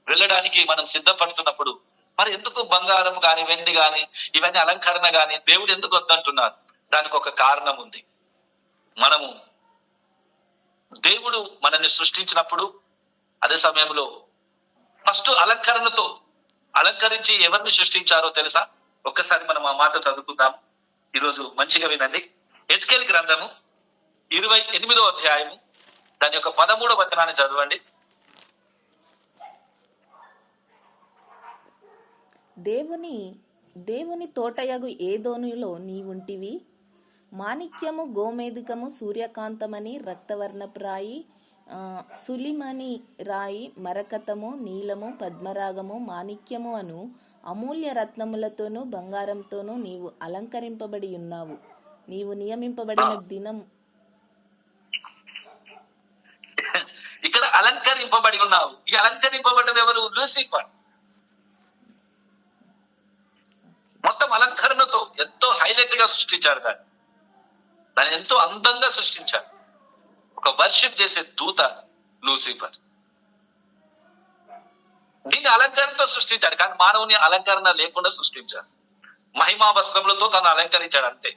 A: వెళ్ళడానికి మనం సిద్ధపడుతున్నప్పుడు మరి ఎందుకు బంగారం గాని, వెండి గాని, ఇవన్నీ అలంకరణ గాని దేవుడు ఎందుకు వద్దంటున్నారు? దానికి ఒక కారణం ఉంది. మనము దేవుడు మనల్ని సృష్టించినప్పుడు అదే సమయంలో ఫస్ట్ అలంకరణతో అలంకరించి ఎవరిని సృష్టించారో తెలుసా? ఒక్కసారి మనం ఆ మాట చదువుకుందాం. ఈరోజు మంచిగా వినండి. హెజ్కేలు గ్రంథము 28వ అధ్యాయము దాని యొక్క 13వ వచనాన్ని చదవండి.
B: దేవుని తోటయగు ఏదోనులో నీవుంటివి. మాణిక్యము, గోమేధికము, సూర్యకాంతమని, రక్తవర్ణపు రాయి, సులిమని రాయి, మరకతము, నీలము, పద్మరాగము, మాణిక్యము అను అమూల్య రత్నములతోనూ బంగారంతోనూ నీవు అలంకరింపబడి ఉన్నావు. నీవు నియమింపబడిన దినం.
A: ఇక్కడ అలంకరింపబడి ఉన్నావు. ఈ అలంకరింపబడ్డది ఎవరు? లూసిఫర్. మొత్తం అలంకరణతో ఎంతో హైలైట్ గా సృష్టించారు, దాన్ని ఎంతో అందంగా సృష్టించారు. ఒక వర్షిప్ చేసే దూత లూసిఫర్. దీన్ని అలంకరణతో సృష్టించాడు, కానీ మానవుని అలంకరణ లేకుండా సృష్టించాడు. మహిమా వస్త్రములతో తను అలంకరించాడు అంతే,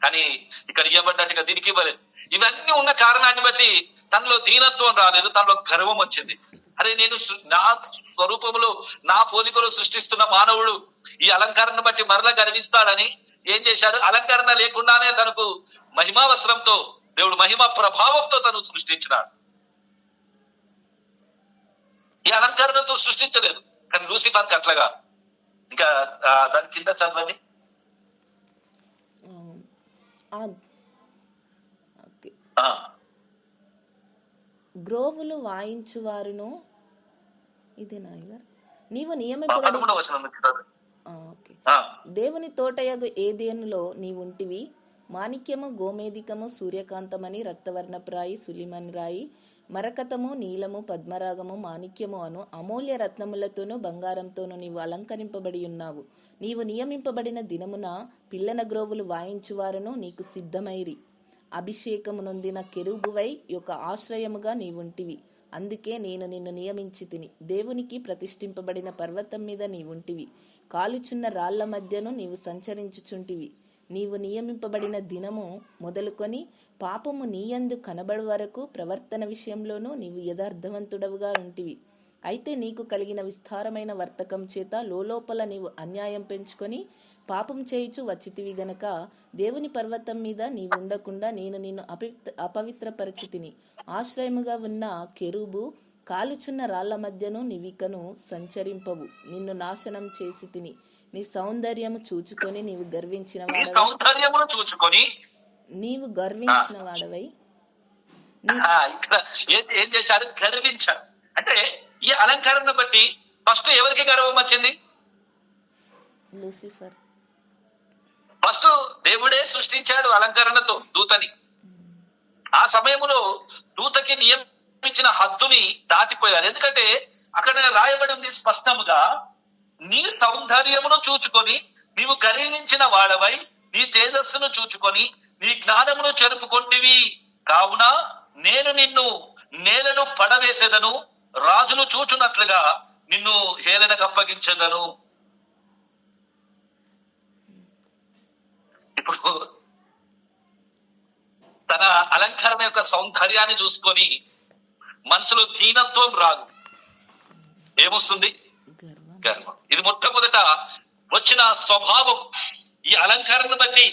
A: కానీ ఇక్కడ ఇవ్వబడ్డట్టుగా దీనికి ఇవ్వలేదు. ఇవన్నీ ఉన్న కారణాన్ని బట్టి తనలో దీనత్వం రాలేదు, తనలో గర్వం వచ్చింది. అరే, నేను నా స్వరూపములో నా పోలికలో సృష్టిస్తున్న మానవుడు ఈ అలంకరణ బట్టి మరలా గర్విస్తాడని ఏం చేశాడు? అలంకరణ లేకుండానే తనకు మహిమా వస్త్రంతో, దేవుడు మహిమా ప్రభావంతో తను సృష్టించినాడు. ఈ అలంకరణతో సృష్టించలేదు, కానీ లూసిఫర్కి అట్లగా. ఇంకా దాని కింద చదవండి.
B: గ్రోవులు వాయించువారును, ఇది నీవు నియమింపబడి దేవుని తోటయగు ఏదేనులో నీవుంటివి. మాణిక్యము, గోమేధికము, సూర్యకాంతమని, రక్తవర్ణపు రాయి, సులిమని రాయి, మరకతము, నీలము, పద్మరాగము, మాణిక్యము అను అమూల్య రత్నములతోనూ బంగారంతోనూ నీవు అలంకరింపబడి ఉన్నావు. నీవు నియమింపబడిన దినమున పిల్లన గ్రోవులు వాయించువారును నీకు సిద్ధమైరి. అభిషేకము నొందిన కెరూబువై యొక్క ఆశ్రయముగా నీవుంటివి. అందుకే నేను నిన్ను నియమించి తిని. దేవునికి ప్రతిష్ఠింపబడిన పర్వతం మీద నీవుంటివి. కాలుచున్న రాళ్ల మధ్యను నీవు సంచరించుచుంటివి. నీవు నియమింపబడిన దినము మొదలుకొని పాపము నీయందు కనబడు వరకు ప్రవర్తన విషయంలోనూ నీవు యథార్థవంతుడవుగా ఉంటివి. అయితే నీకు కలిగిన విస్తారమైన వర్తకం చేత లోపల నీవు అన్యాయం పెంచుకొని పాపం చేయుచు వచ్చితివి గనక దేవుని పర్వతం మీద నీవుండకుండా నేను నిన్ను అపవిత్రపరిచితిని. ఆశ్రయముగా ఉన్న కెరూబు కాలుచున్న రాళ్ల మధ్యను నివికను సంచరింపవు. నిన్ను నాశనం చేసి తిని. నీ సౌందర్యము చూచుకొని నీవు గర్వించిన వాడవై
A: ఏం చేశాడు? గర్వించాడు. అంటే ఈ అలంకరణ బట్టి ఫస్ట్ ఎవరికి గర్వం వచ్చింది?
B: లూసిఫర్.
A: ఫస్ట్ దేవుడే సృష్టించాడు అలంకరణతో దూతని. ఆ సమయంలో దూతకి నియమించిన హద్దుని దాటిపోయారు. ఎందుకంటే అక్కడ రాయబడి ఉంది స్పష్టముగా, నీ సౌందర్యమును చూచుకొని నీవు గర్వించిన వాడవై, నీ తేజస్సును చూచుకొని నీ జ్ఞానమును చెరుపుకొంటివి, కావున నేను నిన్ను నేలను పడవేసేదను, రాజును చూచున్నట్లుగా నిన్ను హేళనకు అప్పగించదను. ఇప్పుడు తన అలంకరణ యొక్క సౌందర్యాన్ని చూసుకొని మనసులో దీనత్వం రాదు, ఏమొస్తుంది? గర్వం. ఇది మొట్టమొదట వచ్చిన స్వభావం. ఈ అలంకరణను బట్టి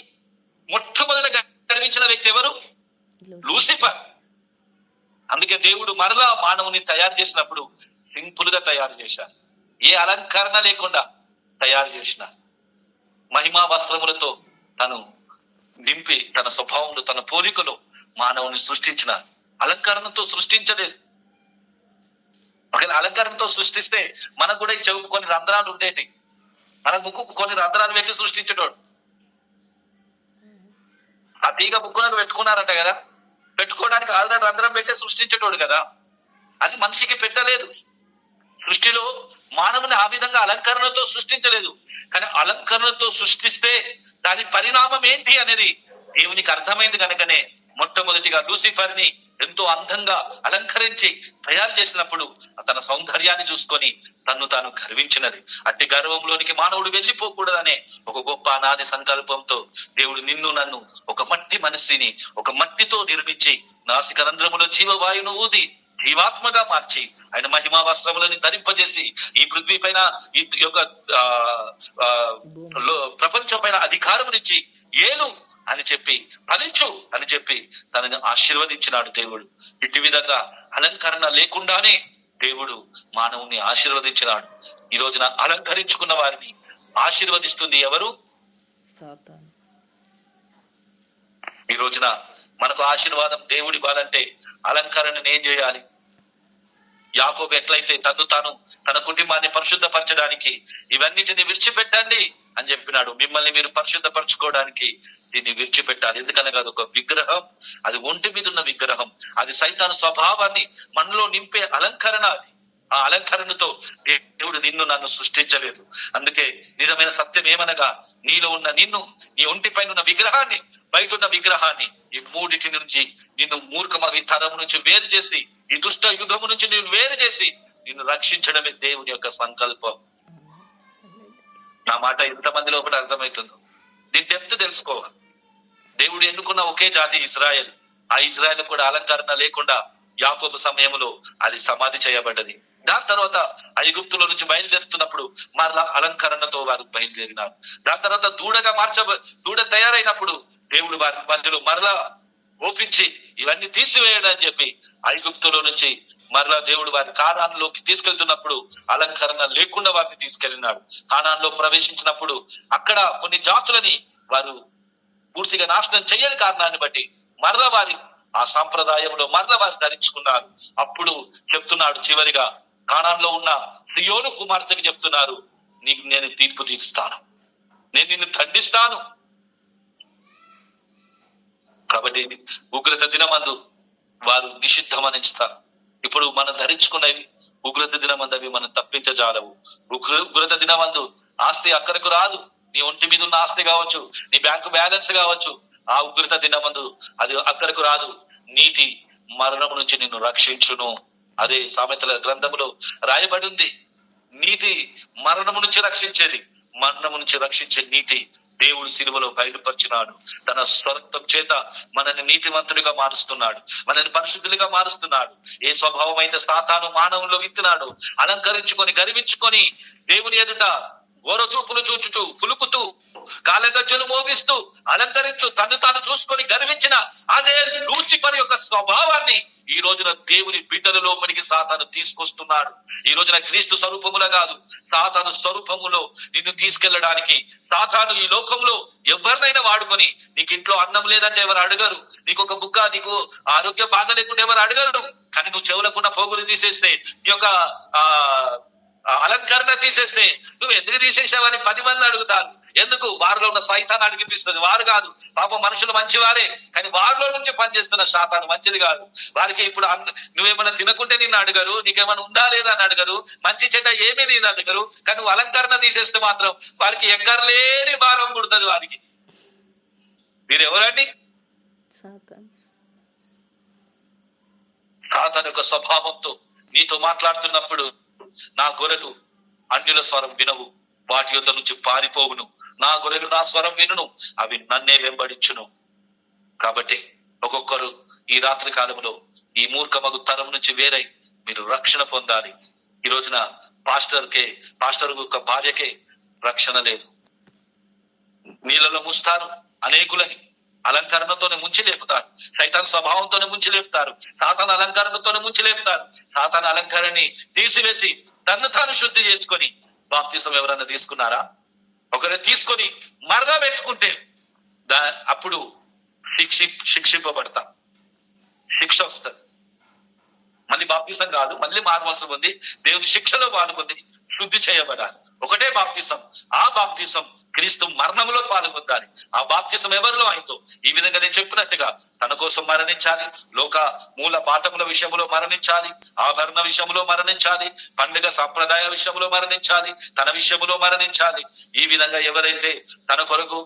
A: మొట్టమొదట గర్వించిన వ్యక్తి ఎవరు? లూసిఫర్. అందుకే దేవుడు మరలా మానవుని తయారు చేసినప్పుడు సింపుల్ గా తయారు చేశాడు. ఏ అలంకరణ లేకుండా తయారు చేసిన మహిమా వస్త్రములతో తను నింపి తన స్వభావంలో తన పోలికలో మానవుని సృష్టించిన, అలంకరణతో సృష్టించలేదు. ఒకవేళ అలంకరణతో సృష్టిస్తే మనకు కూడా ఈ చెవుకు కొన్ని రంధ్రాలు ఉండేటి, మన ముక్కుకు కొన్ని రంధ్రాలు పెట్టి సృష్టించేటోడు. ఆ తీగ ముక్కునకు పెట్టుకున్నారట కదా, పెట్టుకోవడానికి ఆల్రెడీ రంధ్రం పెట్టి సృష్టించేటోడు కదా. అది మనిషికి పెట్టలేదు. సృష్టిలో మానవుని ఆ విధంగా అలంకరణతో సృష్టించలేదు. కానీ అలంకరణతో సృష్టిస్తే దాని పరిణామం ఏంటి అనేది దేవునికి అర్థమైంది కనుకనే మొట్టమొదటిగా లూసిఫర్ ని ఎంతో అందంగా అలంకరించి తయారు చేసినప్పుడు తన సౌందర్యాన్ని చూసుకొని తన్ను తాను గర్వించినది. అట్టి గర్వంలోనికి మానవుడు వెళ్ళిపోకూడదనే ఒక గొప్ప అనాది సంకల్పంతో దేవుడు నిన్ను నన్ను ఒక మట్టి మనిషిని ఒక మట్టితో నిర్మించి నాసికరంధ్రములో జీవవాయువును ఊది జీవాత్మగా మార్చి ఆయన మహిమా వస్త్రములని ధరింపజేసి ఈ పృథ్వీ పైన ఈ యొక్క ప్రపంచం పైన అధికారమునిచ్చి ఏలు అని చెప్పి ఫలించు అని చెప్పి తనని ఆశీర్వదించినాడు దేవుడు. ఇటు విధంగా అలంకరణ లేకుండానే దేవుడు మానవుని ఆశీర్వదించినాడు. ఈ రోజున అలంకరించుకున్న వారిని ఆశీర్వదిస్తుంది ఎవరు?
B: సాతాను.
A: ఈ రోజున మనకు ఆశీర్వాదం దేవుడి ఇవ్వాలంటే అలంకరణను ఏం చేయాలి? యాకోబు ఎట్లయితే తను తాను తన కుటుంబాన్ని పరిశుద్ధపరచడానికి ఇవన్నిటిని విడిచిపెట్టండి అని చెప్పినాడు, మిమ్మల్ని మీరు పరిశుద్ధపరచుకోవడానికి దీన్ని విడిచిపెట్టాలి. ఎందుకనగా అది ఒక విగ్రహం, అది ఒంటి మీద ఉన్న విగ్రహం, అది సైతాను స్వభావాన్ని మనలో నింపే అలంకరణ. అది ఆ అలంకరణతో దేవుడు నిన్ను నన్ను సృష్టించలేదు. అందుకే నిజమైన సత్యం ఏమనగా నీలో ఉన్న నిన్ను, నీ ఒంటి పైన ఉన్న విగ్రహాన్ని, బయట ఉన్న విగ్రహాన్ని, ఈ మూడిటి నుంచి నిన్ను మూర్ఖమవి తరము నుంచి వేరు చేసి, ఈ దుష్ట యుగము నుంచి నిన్ను వేరు చేసి నిన్ను రక్షించడమే దేవుని యొక్క సంకల్పం. నా మాట ఎంతమంది లోపల అర్థమవుతుందో దీని డెప్త్ తెలుసుకోవాలి. దేవుడు ఎన్నుకున్న ఒకే జాతి ఇశ్రాయేల్. ఆ ఇశ్రాయేల్ కూడా అలంకరణ లేకుండా యాకోబు సమయంలో అది సమాధి చేయబడ్డది. దాని తర్వాత ఐగుప్తులో నుంచి బయలుదేరుతున్నప్పుడు మరలా అలంకరణతో వారు బయలుదేరినారు. దాని తర్వాత దూడ తయారైనప్పుడు దేవుడు వారి మధ్యలో మరలా ఓపించి ఇవన్నీ తీసివేయడం అని చెప్పి ఐగుప్తులో నుంచి మరలా దేవుడు వారి కానానులోకి తీసుకెళ్తున్నప్పుడు అలంకరణ లేకుండా వారిని తీసుకెళ్ళినాడు. కానానులో ప్రవేశించినప్పుడు అక్కడ కొన్ని జాతులని వారు పూర్తిగా నాశనం చేయని కారణాన్ని బట్టి మరలా వారి ఆ సాంప్రదాయంలో మరలా వారు ధరించుకున్నారు. అప్పుడు చెప్తున్నాడు చివరిగా కానాన్లో ఉన్న సియోను కుమార్తెకి చెప్తున్నారు, నీకు నేను తీర్పు తీరుస్తాను, నేను నిన్ను దండిస్తాను. కాబట్టి ఉగ్రత దినమందు వారు నిషిద్ధమనిస్తారు. ఇప్పుడు మనం ధరించుకున్నవి ఉగ్రత దినమందు అవి మనం తప్పించజాలవు. ఉగ్రత దినమందు ఆస్తి అక్కడికి రాదు. నీ ఒంటి మీద ఉన్న ఆస్తి కావచ్చు, నీ బ్యాంకు బ్యాలెన్స్ కావచ్చు, ఆ ఉగ్రత దినమందు అది అక్కడికి రాదు. నీతి మరణము నుంచి నిన్ను రక్షించును. అదే సామెతల గ్రంథములో రాయబడి ఉంది. నీతి మరణము నుంచి రక్షించేది, మరణము నుంచి రక్షించే నీతి దేవుడు సిలువలో బయలుపరిచినాడు. తన స్వరక్తం చేత మనని నీతివంతుడిగా మారుస్తున్నాడు, మనని పరిశుద్ధులుగా మారుస్తున్నాడు. ఏ స్వభావం అయితే సాతాను మానవుల్లో విత్తినాడు, అలంకరించుకొని గర్వించుకొని దేవుని ఎదుట ఓరచూపులు చూచుచూ పులుకుతూ కాలగజ్జలు మోగిస్తూ అలంకరించు తను తాను చూసుకొని గర్వించిన అదే లూసిఫర్ యొక్క స్వభావాన్ని ఈ రోజున దేవుని బిడ్డల లోపలికి సాతాను తీసుకొస్తున్నాడు. ఈ రోజున క్రీస్తు స్వరూపముల కాదు, సాతాను స్వరూపములో నిన్ను తీసుకెళ్లడానికి సాతాను ఈ లోకంలో ఎవరినైనా వాడుకొని, నీకు ఇంట్లో అన్నం లేదంటే ఎవరు అడగరు, నీకు ఒక బుక్క, నీకు ఆరోగ్యం బాగా లేకుంటే ఎవరు అడగరు. కానీ నువ్వు చెవులకున్న పోగులు తీసేస్తే, నీ యొక్క అలంకరణ తీసేస్తే, నువ్వు ఎందుకు తీసేసావని 10 మంది అడుగుతారు. ఎందుకు? వారిలో ఉన్న సైతాన్ని అనిపిస్తుంది. వారు కాదు, పాపం మనుషులు మంచివారే, కానీ వారిలో నుంచి పనిచేస్తున్న శాతాన్ని మంచిది కాదు. వారికి ఇప్పుడు నువ్వేమైనా తినకుంటే నిన్ను అడగరు, నీకేమైనా ఉందా లేదా అని అడగరు, మంచి చెడ్డ ఏమీ నేను అడగరు. కానీ నువ్వు అలంకరణ తీసేస్తే మాత్రం వారికి ఎక్కర్లేని భారం పుడుతుంది. వారికి మీరు ఎవరండి? సాతాను యొక్క స్వభావంతో నీతో మాట్లాడుతున్నప్పుడు, నా గొర్రెలు అన్యుల స్వరం వినవు, వాటి యొద్ద నుంచి పారిపోవును, నా గొర్రెలు నా స్వరం వినును, అవి నన్నే వెంబడించును. కాబట్టి ఒక్కొక్కరు ఈ రాత్రి కాలంలో ఈ మూర్ఖమగు తరం నుంచి వేరై మీరు రక్షణ పొందాలి. ఈ రోజున పాస్టర్ యొక్క భార్యకే రక్షణ లేదు. నీళ్ళలో ముంచుతారు, అనేకులని అలంకరణతోనే ముంచి లేపుతారు, సైతాన్ స్వభావంతోనే ముంచి లేపుతారు, సాతాను అలంకరణతోనే ముంచి లేపుతారు. సాతాను అలంకరణని తీసివేసి తను తాను శుద్ధి చేసుకొని బాప్తిసం ఎవరన్నా తీసుకున్నారా? ఒకరు తీసుకొని మరలా పెట్టుకుంటే అప్పుడు శిక్షింపబడతాం, శిక్ష వస్తుంది. మళ్ళీ బాప్తిసం కాదు, మళ్ళీ మారవలసి ఉంది, దేవుని శిక్షలో పాల్గొంది, శుద్ధి చేయబడాలి. ఒకటే బాప్తిసం. ఆ బాప్తిసం క్రీస్తు మరణంలో పాల్గొందాలి. ఆ బాప్తిసం ఎవరిలో అయిందో, ఈ విధంగా నేను చెప్పినట్టుగా తన కోసం మరణించాలి, లోక మూల పాఠముల విషయంలో మరణించాలి, ఆభరణ విషయంలో మరణించాలి, పండుగ సంప్రదాయ విషయంలో మరణించాలి, తన విషయంలో మరణించాలి. ఈ విధంగా ఎవరైతే తన కొరకు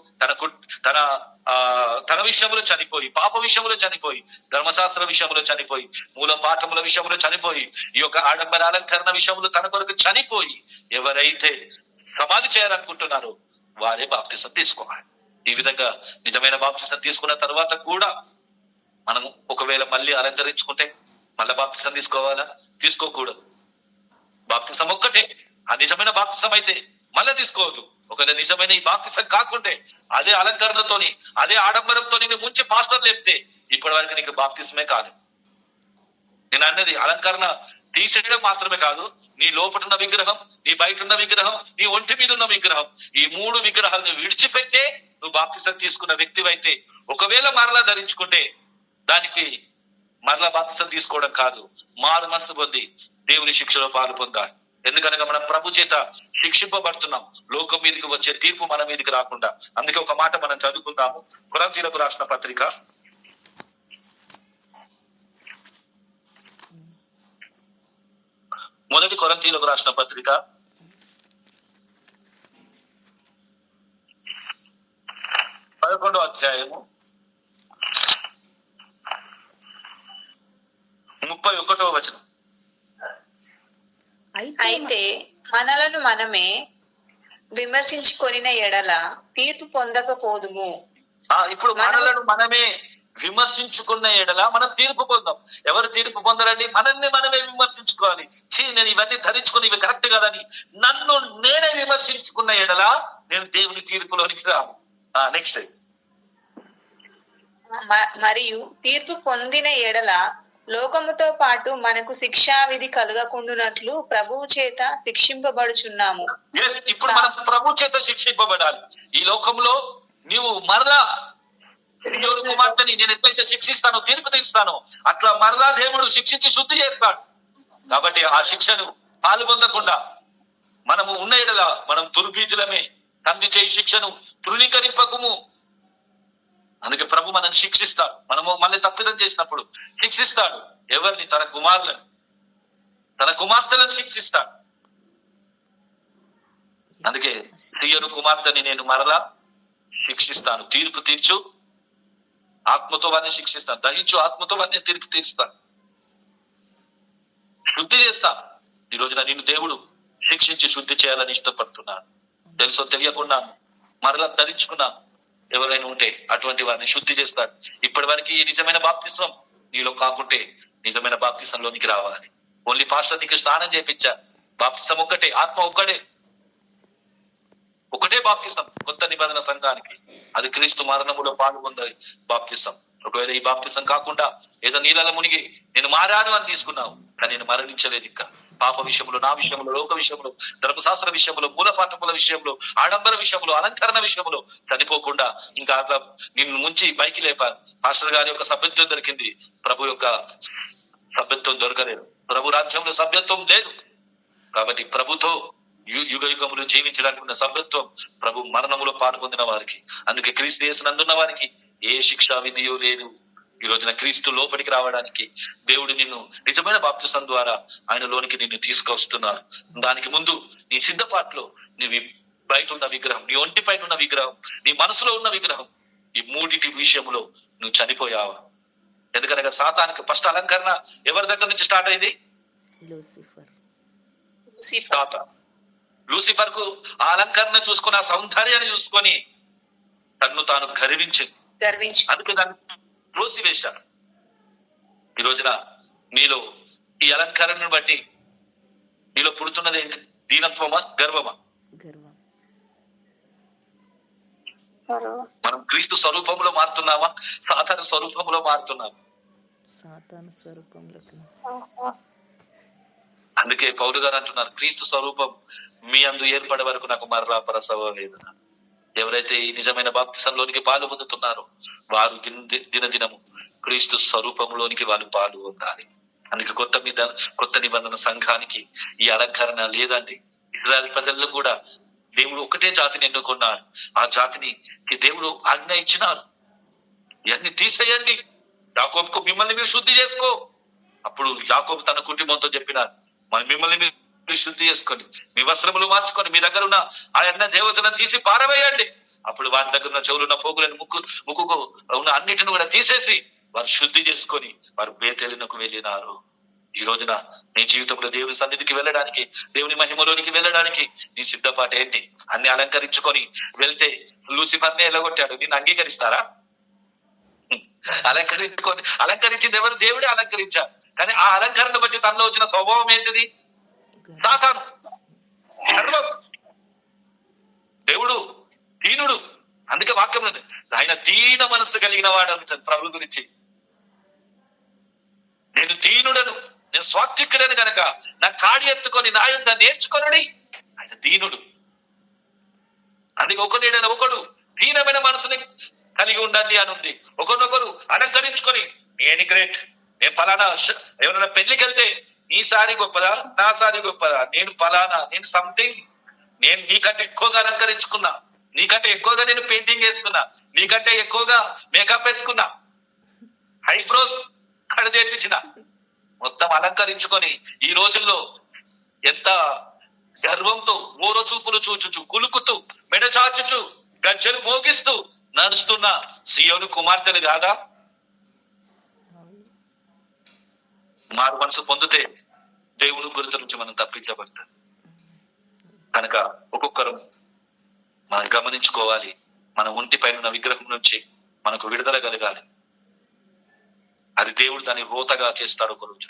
A: తన విషయంలో చనిపోయి, పాప విషయంలో చనిపోయి, ధర్మశాస్త్ర విషయంలో చనిపోయి, మూల పాఠముల విషయంలో చనిపోయి, ఈ యొక్క ఆడంబర అలంకరణ విషయంలో తన కొరకు చనిపోయి ఎవరైతే సమాధి చేయాలనుకుంటున్నారో వారే బాప్తిసం తీసుకోవాలి. ఈ విధంగా నిజమైన బాప్తిసం తీసుకున్న తర్వాత కూడా మనము ఒకవేళ మళ్ళీ అలంకరించుకుంటే మళ్ళీ బాప్తిసం తీసుకోవాలా? తీసుకోకూడదు. బాప్తిసం ఒక్కటే. ఆ నిజమైన బాప్తిసం అయితే మళ్ళీ తీసుకోవద్దు. ఒకవేళ నిజమైన ఈ బాప్తిసం కాకుంటే అదే అలంకరణతోని, అదే ఆడంబరంతో నేను ముంచి పాస్టర్ లేపితే ఇప్పటి వరకు నీకు బాప్తిసమే కాదు. నేను అన్నది అలంకరణ తీసేయడం మాత్రమే కాదు, నీ లోపల ఉన్న విగ్రహం, నీ బయట ఉన్న విగ్రహం, నీ ఒంటి మీద ఉన్న విగ్రహం, ఈ 3 విగ్రహాలను విడిచిపెట్టే నువ్వు బాప్తిసం తీసుకున్న వ్యక్తివైతే, ఒకవేళ మరలా ధరించుకుంటే దానికి మరలా బాప్తిసం తీసుకోవడం కాదు, మారు మనసు పొంది దేవుని శిక్షలో పాలు పొందాలి. ఎందుకనగా మనం ప్రభు చేత శిక్షింపబడుతున్నాం, లోకం మీదకి వచ్చే తీర్పు మన మీదకి రాకుండా. అందుకే ఒక మాట మనం చదువుకుందాము. కొరింథీయులకు రాసిన పత్రిక 1 కొరింథీయులకు రాసిన పత్రిక 11వ అధ్యాయము 31వ వచనం.
C: అయితే మనలను మనమే విమర్శించుకొనిన ఎడల తీర్పు పొందకపోదుము.
A: ఇప్పుడు మనలను మనమే విమర్శించుకున్న ఎడల మనం తీర్పు పొందాం. ఎవరు తీర్పు పొందరండి? మనల్ని మనమే విమర్శించుకోవాలి. నేను ఇవన్నీ ధరించుకుని ఇవి కరెక్ట్ కాదని నన్ను నేనే విమర్శించుకున్న ఎడల నేను దేవుని తీర్పులోనికి రాను. నెక్స్ట్.
C: మరియు తీర్పు పొందిన ఎడల లోకముతో పాటు మనకు శిక్షా విధి కలగకుండునట్లు ప్రభువు చేత శిక్షింపబడుచున్నాము.
A: ఇప్పుడు మనం ప్రభు చేత శిక్షింపబడాలి. ఈ లోకంలో నీవు మరలా దేవుని కుమార్తెని నేను ఎట్లయితే శిక్షిస్తానో, తీర్పు తీరుస్తానో, అట్లా మరలా దేవుడు శిక్షించి శుద్ధి చేస్తాడు. కాబట్టి ఆ శిక్షను పాల్పొందకుండా మనము ఉన్న ఎడల మనం దుర్బీజులమే. తండ్రి చేయి శిక్షను తృణీకరింపకము. అందుకే ప్రభు మనల్ని శిక్షిస్తాడు. మనము మళ్ళీ తప్పిదం చేసినప్పుడు శిక్షిస్తాడు. ఎవరిని? తన కుమారులను, తన కుమార్తెలను శిక్షిస్తాడు. అందుకే తీయను కుమార్తెని నేను మరలా శిక్షిస్తాను, తీర్పు తీర్చు ఆత్మతో వారిని శిక్షిస్తాను, దహించు ఆత్మతో వారిని తీర్పు తీరుస్తాను, శుద్ధి చేస్తాను. ఈ రోజున నిన్ను దేవుడు శిక్షించి శుద్ధి చేయాలని ఇష్టపడుతున్నాను. తెలుసో తెలియకుండా మరలా ధరించుకున్నాను ఎవరైనా ఉంటే అటువంటి వారిని శుద్ధి చేస్తాడు. ఇప్పటి వరకు ఈ నిజమైన బాప్తిసం నీలో కాకుంటే నిజమైన బాప్తిసంలోనికి రావాలి. ఓన్లీ పాస్టర్ నీకు స్నానం చేయించా. బాప్తిసం ఒక్కటే, ఆత్మ ఒకటే బాప్తిసం కొత్త నిబంధన సంఘానికి. అది క్రీస్తు మరణములో పాల్గొంది బాప్తిసం. ఒకవేళ ఈ బాప్తిసం కాకుండా ఏదో నీళ్ళలో మునిగి నేను మారాను అని తీసుకున్నావు, కానీ నేను మరణించలేదు. ఇంకా పాప విషయంలో, నా విషయంలో, లోక విషయంలో, ధర్మశాస్త్ర విషయంలో, మూల పాఠముల విషయంలో, ఆడంబర విషయంలో, అలంకరణ విషయంలో చనిపోకుండా ఇంకా అట్లా నిన్ను ముంచి పైకి లేపాను. పాస్టర్ గారి యొక్క సభ్యత్వం దొరికింది, ప్రభు యొక్క సభ్యత్వం దొరకలేదు. ప్రభు రాజ్యంలో సభ్యత్వం లేదు. కాబట్టి ప్రభుతో యుగ యుగములు జీవించడానికి ఉన్న సభ్యత్వం ప్రభు మరణములో పాల్పొందిన వారికి. అందుకే క్రీస్తు యేసునందున్న వారికి ఏ శిక్షా విధియో లేదు. ఈ రోజున క్రీస్తు లోపలికి రావడానికి దేవుడు నిన్ను నిజమైన బాప్తిసం ద్వారా ఆయన లోనికి నిన్ను తీసుకొస్తున్నారు. దానికి ముందు నీ సిద్ధపాటులో నీ బయట ఉన్న విగ్రహం, నీ ఒంటి పైన ఉన్న విగ్రహం, నీ మనసులో ఉన్న విగ్రహం, ఈ మూడింటి విషయంలో నువ్వు చనిపోయావా. ఎందుకనగా సాతానికి ఫస్ట్ అలంకరణ ఎవరి దగ్గర నుంచి స్టార్ట్ అయింది?
B: లూసిఫర్.
A: సాతాను. లూసిఫర్ కు ఆ అలంకరణ చూసుకొని, ఆ సౌందర్యాన్ని చూసుకొని తన్ను తాను గర్వించింది. అందుకే దాన్ని త్రోసివేశాడు. ఈ రోజున నీలో ఈ అలంకరణను బట్టి నీలో పుడుతున్నది ఏంటి? దీనత్వమా, గర్వమా? మనం క్రీస్తు స్వరూపంలో మారుతున్నామా, సాతాను స్వరూపంలో మారుతున్నామా?
B: సాతాను స్వరూపంలోకి.
A: అందుకే పౌలు గారు అంటున్నారు, క్రీస్తు స్వరూపం మీ అందు ఏర్పడే వరకు నాకు మరలా ప్రసవ వేదన. ఎవరైతే ఈ నిజమైన బాప్తిసంలోనికి పాలు పొందుతున్నారో వారు దినదినము క్రీస్తు స్వరూపంలోనికి వాళ్ళు పాలు పొందాలి. అందుకే కొత్త నిబంధన సంఘానికి ఈ అలంకరణ లేదండి. ఇజ్రాయెల్ ప్రజల్లో కూడా దేవుడు ఒకటే జాతిని ఎన్నుకున్నాడు. ఆ జాతిని దేవుడు ఆజ్ఞ ఇచ్చినారు, ఇవన్నీ తీసేయండి, యాకోబుకు మిమ్మల్ని మీరు శుద్ధి చేసుకో. అప్పుడు యాకోబు తన కుటుంబంతో చెప్పినారు, మిమ్మల్ని మీరు శుద్ధి చేసుకొని మీ వస్త్రములు మార్చుకొని మీ దగ్గర ఉన్న ఆ అన్న దేవతలను తీసి పారవేయండి. అప్పుడు వారి దగ్గర ఉన్న చెవులున్న పోగులను ముక్కుకు ఉన్న అన్నిటిని కూడా తీసేసి వారు శుద్ధి చేసుకొని వారు బేతేలినకు వెళ్ళినారు. ఈ రోజున నీ జీవితంలో దేవుని సన్నిధికి వెళ్ళడానికి, దేవుని మహిమలోనికి వెళ్ళడానికి నీ సిద్ధపాటు ఏంటి? అన్ని అలంకరించుకొని వెళ్తే లూసిఫర్ని ఎలగొట్టాడు, నిన్ను అంగీకరిస్తారా? అలంకరించింది ఎవరు? దేవుడే అలంకరించారు. కానీ ఆ అలంకరణ బట్టి తనలో వచ్చిన స్వభావం ఏంటిది? సాతాను, గర్వం. దేవుడు దీనుడు. అందుకే వాక్యం ఆయన దీన మనస్సు కలిగిన వాడు అంటాడు ప్రభు గురించి. నేను దీనుడను, నేను స్వాత్వికుడను గనక నా కాడి ఎత్తుకొని నా యుద్ధ నేర్చుకొనడి. ఆయన దీనుడు. అందుకే ఒకడు దీనమైన మనసుని కలిగి ఉండండి అని ఉంది. ఒకరినొకరు అలంకరించుకొని నేను గ్రేట్, నేను ఫలానా. ఎవరైనా పెళ్లికి వెళ్తే నీ సారీ గొప్పదా, నా సారీ గొప్పదా, నేను ఫలానా, నేను సంథింగ్, నేను నీకంటే ఎక్కువగా అలంకరించుకున్నా, నీకంటే ఎక్కువగా నేను పెయింటింగ్ వేసుకున్నా, నీకంటే ఎక్కువగా మేకప్ వేసుకున్నా, ఐబ్రోస్ కడ చేపించిన, మొత్తం అలంకరించుకొని ఈ రోజుల్లో ఎంత గర్వంతో ఓరో చూపులు చూచుచు, కులుకుతూ, మెడచాచుచు, గజ్జలు మోగిస్తూ నడుస్తున్న సియోను కుమార్తెలు కాదా? మారు మనసు పొందితే దేవుని గుర్తు నుంచి మనం తప్పించబడతాం. కనుక ఒక్కొక్కరు మనం గమనించుకోవాలి. మన ఒంటి పైన ఉన్న విగ్రహం నుంచి మనకు విడుదల కలగాలి. అది దేవుడు దాన్ని రోతగా చేస్తాడు. ఒక రోజు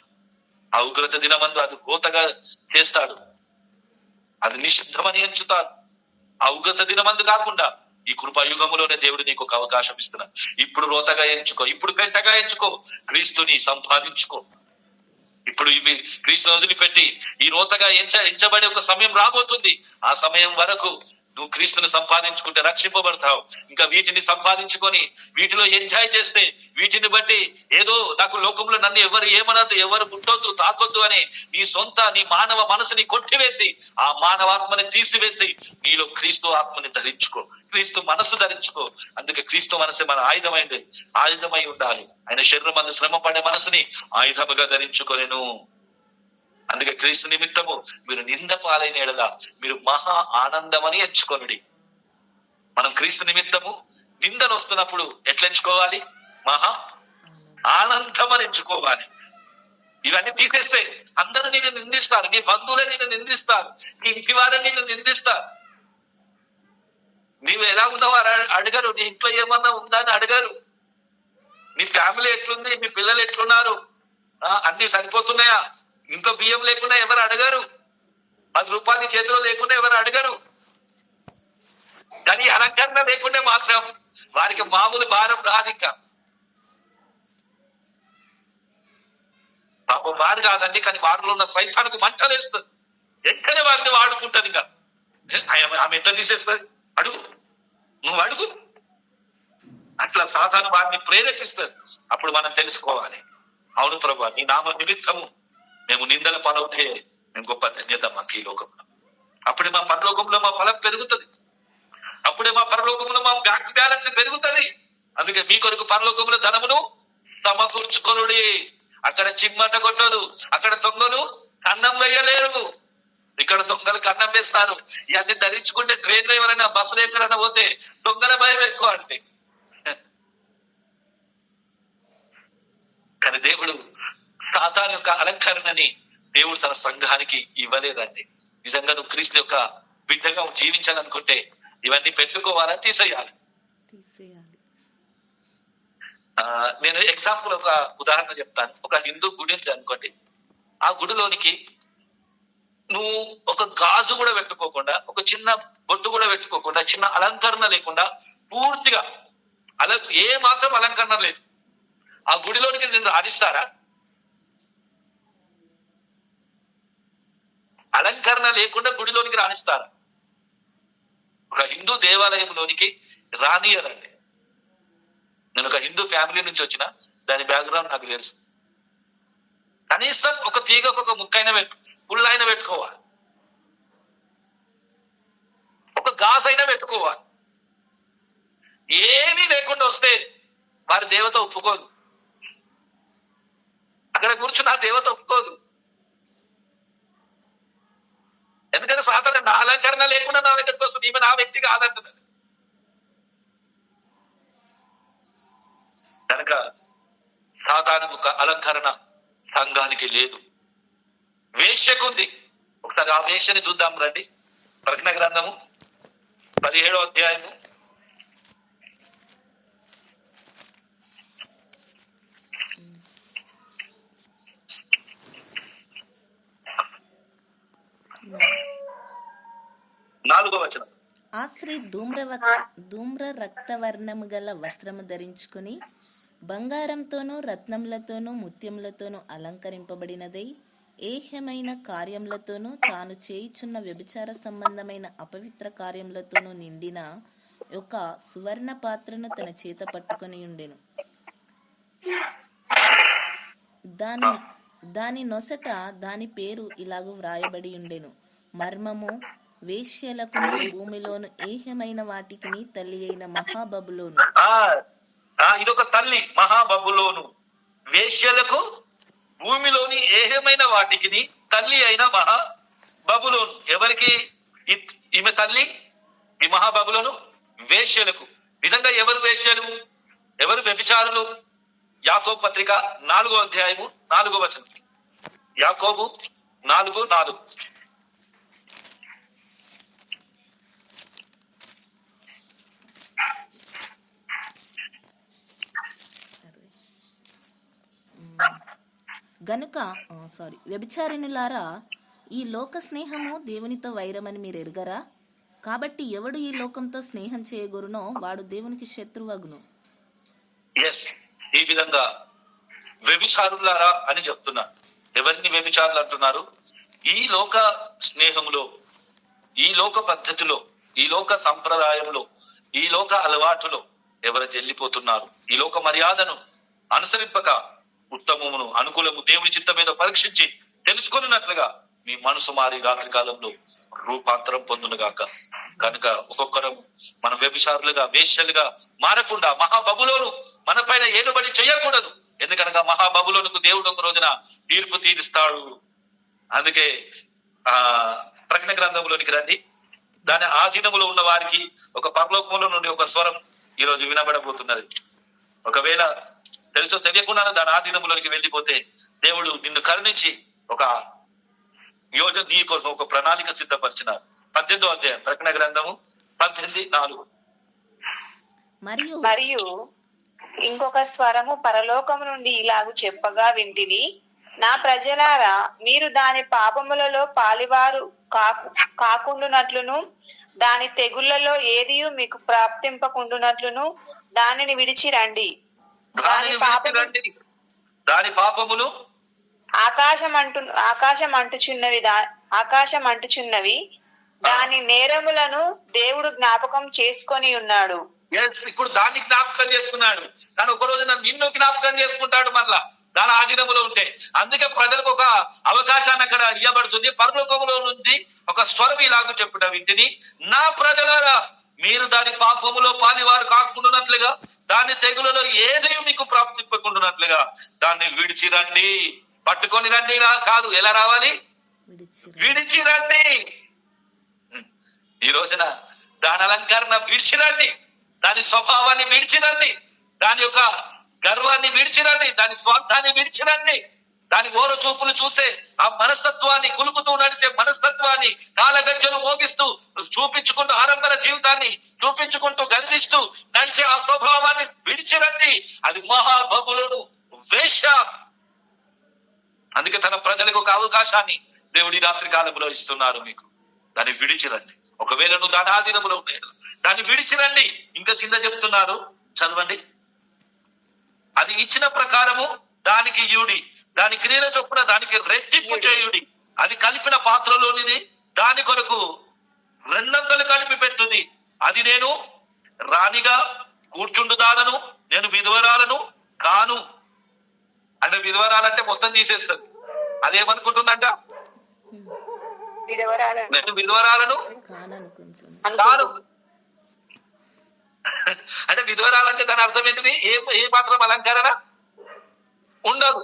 A: ఆ ఉగ్రత దినమందు అది రోతగా చేస్తాడు, అది నిషిద్ధమని ఎంచుతాడు. ఆ ఉగ్రత దినమందు కాకుండా ఈ కృపాయుగములోనే దేవుడు నీకు ఒక అవకాశం ఇస్తున్నాడు. ఇప్పుడు రోతగా ఎంచుకో, ఇప్పుడు గంటగా ఎంచుకో, క్రీస్తుని సంపాదించుకో. ఇప్పుడు ఇవి క్రీస్తుని వదిలిపెట్టి ఈ రోతగా ఎంచబడే ఒక సమయం రాబోతుంది. ఆ సమయం వరకు నువ్వు క్రీస్తుని సంపాదించుకుంటే రక్షింపబడతావు. ఇంకా వీటిని సంపాదించుకొని వీటిలో ఎంజాయ్ చేస్తే, వీటిని బట్టి ఏదో నాకు లోకంలో నన్ను ఎవరు ఏమనద్దు, ఎవరు ముట్టొద్దు, తాకొద్దు అని నీ మానవ మనసుని కొట్టివేసి, ఆ మానవాత్మని తీసివేసి నీలో క్రీస్తు ఆత్మని ధరించుకో, క్రీస్తు మనసు ధరించుకో. అందుకే క్రీస్తు మనసే మన ఆయుధమై ఉండాలి. ఆయన శరీరం అందు శ్రమ పడే మనసుని ఆయుధముగా ధరించుకొనెను. అందుకే క్రీస్తు నిమిత్తము మీరు నింద పాలైన ఎడల మీరు మహా ఆనందమని ఎంచుకొనుడి. మనం క్రీస్తు నిమిత్తము నిందలు వస్తున్నప్పుడు ఎట్లా ఎంచుకోవాలి? మహా ఆనందం అని ఎంచుకోవాలి. ఇవన్నీ తీసేస్తే అందరూ నిన్ను నిందిస్తారు, నీ బంధువులే నిన్ను నిందిస్తారు, నీ ఇంటి వారే నిన్ను నిందిస్తారు. నీవు ఎలా ఉన్నావో అడగరు, నీ ఇంట్లో ఏమన్నా ఉందా అని అడగరు, నీ ఫ్యామిలీ ఎట్లుంది, మీ పిల్లలు ఎట్లున్నారు, అన్ని సరిపోతున్నాయా, ఇంట్లో బియ్యం లేకుండా ఎవరు అడగరు, 10 రూపాయలు చేతిలో లేకుండా ఎవరు అడగరు. కానీ అలంకరణ లేకుంటే మాత్రం వారికి మామూలు భారం రాదు. ఇంకా పాపం వారు కాదండి, కానీ వారిలో ఉన్న సైతానికి మంటలేస్తుంది. ఎక్కడే వారిని వాడుకుంటుంది. ఇంకా ఆమె ఎట్లా తీసేస్తుంది? అడుగు, నువ్వు అడుగు. అట్లా సాతాను వారిని ప్రేరేపిస్తుంది. అప్పుడు మనం తెలుసుకోవాలి, అవును ప్రభు, నీ నామ నిమిత్తము మేము నిందల పాలవుతే మేము గొప్ప ధన్యత మాకు ఈ లోకంలో. అప్పుడే మా పరలోకంలో మా ఫలం పెరుగుతుంది. అప్పుడే మా పరలోకంలో మా బ్యాంక్ బ్యాలెన్స్ పెరుగుతుంది. అందుకే మీ కొరకు పరలోకంలో ధనమును సమకూర్చుకొనుడి. అక్కడ చిమ్మట కొట్టదు, అక్కడ దొంగలు కన్నం వేయలేరు, ఇక్కడ దొంగలు కన్నం వేస్తారు. ఇవన్నీ ధరించుకుంటే ట్రైన్ లో ఎవరైనా బస్సులో ఎక్కడైనా పోతే దొంగల భయం ఎక్కువ. అంటే కానీ దేవుడు సాతాను యొక్క అలంకరణని దేవుడు తన సంఘానికి ఇవ్వలేదండి. నిజంగా నువ్వు క్రీస్తు యొక్క బిడ్డగా జీవించాలనుకుంటే ఇవన్నీ పెట్టుకోవాలా, తీసేయాలి. నేను ఎగ్జాంపుల్ ఒక ఉదాహరణ చెప్తాను. ఒక హిందూ గుడి ఉంది అనుకోండి. ఆ గుడిలోనికి నువ్వు ఒక గాజు కూడా పెట్టుకోకుండా, ఒక చిన్న బొట్టు కూడా పెట్టుకోకుండా, చిన్న అలంకరణ లేకుండా పూర్తిగా ఏ మాత్రం అలంకరణ లేదు, ఆ గుడిలోనికి నిన్ను రాణిస్తారా? అలంకరణ లేకుండా గుడిలోనికి రాణిస్తారా? ఒక హిందూ దేవాలయంలోనికి రానియరండి. నేను ఒక హిందూ ఫ్యామిలీ నుంచి వచ్చిన, దాని బ్యాక్గ్రౌండ్ నాకు తెలుసు. కనీసం ఒక తీగకు ఒక ముక్కైనా పుల్లైనా పెట్టుకోవాలి, ఒక గాజు అయినా పెట్టుకోవాలి. ఏమీ లేకుండా వస్తే వారి దేవత ఒప్పుకోదు. అక్కడ కూర్చుని ఆ దేవత ఒప్పుకోదు. ఎందుకంటే సాధారణ నా అలంకరణ లేకుండా నా దగ్గరికి వస్తుంది, ఈమె నా వ్యక్తి కాదంటున్నది. కనుక సాతాను ఒక అలంకరణ సంఘానికి లేదు, వేశ్యకుంది. ఒకసారి ఆ వేశ్యని చూద్దాం రండి. ప్రకటన గ్రంథము 17వ అధ్యాయము 4వ వచనం.
B: ఆ స్త్రీ ధూమ్ర రక్తవర్ణము గల వస్త్రము ధరించుకుని బంగారంతోనూ రత్నములతోనూ ముత్యములతోనూ అలంకరింపబడినదై ఏహ్యమైన కార్యములతోనూ తాను చేయుచున్న వ్యభిచార సంబంధమైన అపవిత్ర కార్యములతోనూ నిండిన ఒక సువర్ణ పాత్రను తన చేత పట్టుకొని ఉండెను. దాని నొసట దాని పేరు ఇలాగూ వ్రాయబడి ఉండెను: మర్మము, వేశ్యలకును భూమిలోను ఏహ్యమైన వాటికి తల్లి అయిన మహాబబులోను.
A: ఇదొక తల్లి, మహాబబులోను. వేశ్యలకు, భూమిలోని ఏహ్యమైన వాటికి తల్లి అయిన మహాబబులోను. ఎవరికి ఈమె తల్లి? ఈ మహాబబులోను వేశ్యలకు. నిజంగా ఎవరు వేశ్యలు, ఎవరు వ్యభిచారులు? యాకోబు పత్రిక 4వ అధ్యాయము 4వ వచనం. యాకోబు 4:4.
B: గనుక వ్యభిచారిణులారా, ఈ లోక స్నేహము దేవునితో వైరమని మీరు ఎరుగరా? కాబట్టి ఎవడు ఈ లోకంతో స్నేహం చేయగోరునో వాడు దేవునికి శత్రువగును.
A: ఈ విధంగా వ్యభిచారులారా అని చెప్తున్నారు. ఎవరిని వ్యభిచారులు అంటున్నారు? ఈ లోక స్నేహములో, ఈ లోక పద్ధతిలో, ఈ లోక సంప్రదాయంలో, ఈ లోక అలవాటులో ఎవరైతే వెళ్ళిపోతున్నారు, ఈ లోక మర్యాదను అనుసరింపక ఉత్తమమును అనుకూలము దేవుని చిత్తం మీద పరీక్షించి తెలుసుకున్నట్లుగా మీ మనసు మారి రాత్రి కాలంలో రూపాంతరం పొందునుగాక. కనుక ఒక్కొక్కరు మనం వ్యభిచారులుగా, వేశ్యలుగా మారకుండా మహాబబులోను మన పైన ఏలుబడి చేయకూడదు. ఎందుకనగా మహాబబులోనుకు దేవుడు ఒక రోజున తీర్పు తీరుస్తాడు. అందుకే ప్రకటన గ్రంథంలోనికి రండి. దాని ఆధీనములో ఉన్న వారికి ఒక పరలోకములో నుండి ఒక స్వరం ఈరోజు వినబడబోతున్నది. ఒకవేళ తెలుసో తెలియకుండా దాని ఆధీనములోనికి వెళ్ళిపోతే దేవుడు నిన్ను కరుణించి ఒక యోజన, నీ కోసం ఒక ప్రణాళిక సిద్ధపరిచినారు. 18వ అధ్యాయం ప్రకటన గ్రంథము 18:4.
C: మరియు ఇంకొక స్వరము పరలోకము నుండి ఇలాగు చెప్పగా వింటిని: నా ప్రజలారా, మీరు దాని పాపములలో పాలివారు కాకుండునట్లును, దాని తెగుళ్లలో ఏదియు మీకు ప్రాప్తింపకుండునట్లును దానిని విడిచి రండి.
A: దాని పాపములు
C: ఆకాశం అంటుచున్నవి, దాని నేరములను దేవుడు జ్ఞాపకం చేసుకొని ఉన్నాడు.
A: ఇప్పుడు దాన్ని జ్ఞాపకం చేసుకున్నాడు, కానీ ఒక రోజు నిన్ను జ్ఞాపకం చేసుకుంటాడు మళ్ళా దాని ఆధీనంలో ఉంటే. అందుకే ప్రజలకు ఒక అవకాశాన్ని అక్కడ ఇవ్వబడుతుంది. పరలోకములో నుండి ఒక స్వరం ఇలాగ చెప్పుట వింటిని: నా ప్రజలారా, మీరు దాని పాపములో పాలివారు కాకుండానట్లుగా, దాని తెగులలో ఏది మీకు ప్రాప్తింపకుండానట్లుగా దాన్ని విడిచి రండి. పట్టుకొని రండి కాదు, ఎలా రావాలి? విడిచి రండి. ఈ రోజున దాని అలంకరణ విడిచిరండి, దాని స్వభావాన్ని విడిచిరండి, దాని యొక్క గర్వాన్ని విడిచిరండి, దాని స్వార్థాన్ని విడిచిరండి, దాని ఓర చూపులు చూసే ఆ మనస్తత్వాన్ని, కులుకుతూ నడిచే మనస్తత్వాన్ని, కాలగజ్జలు మోగిస్తూ చూపించుకుంటూ ఆడంబర జీవితాన్ని చూపించుకుంటూ గర్విస్తూ నడిచే ఆ స్వభావాన్ని విడిచిరండి. అది మహాబబులుడు వేశ్య. అందుకే తన ప్రజలకు ఒక అవకాశాన్ని దేవుడి రాత్రి కాలంలో ఇస్తున్నారు మీకు. దాన్ని విడిచిరండి. ఒకవేళ నువ్వు దాని ఆధీనంలో ఉన్నాయి, దాన్ని విడిచిరండి. ఇంకా కింద చెప్తున్నారు, చదవండి. అది ఇచ్చిన ప్రకారము దానికి ఇయుడి, దాని క్రియల చొప్పున దానికి రెట్టింపు చేయుడి. అది కలిపిన పాత్రలోనిది దాని కొరకు రెండంతలు కలిపి పెట్టుది. అది నేను రాణిగా కూర్చుండుదానను, నేను విధవరాలను కాను. అంటే విధవరాలంటే మొత్తం తీసేస్తుంది. అదేమనుకుంటుందంట, నేను విధవరాలను కాను. అంటే విధవరాలంటే దాని అర్థం ఏంటిది? ఏ మాత్రం అలంకరణ ఉండదు.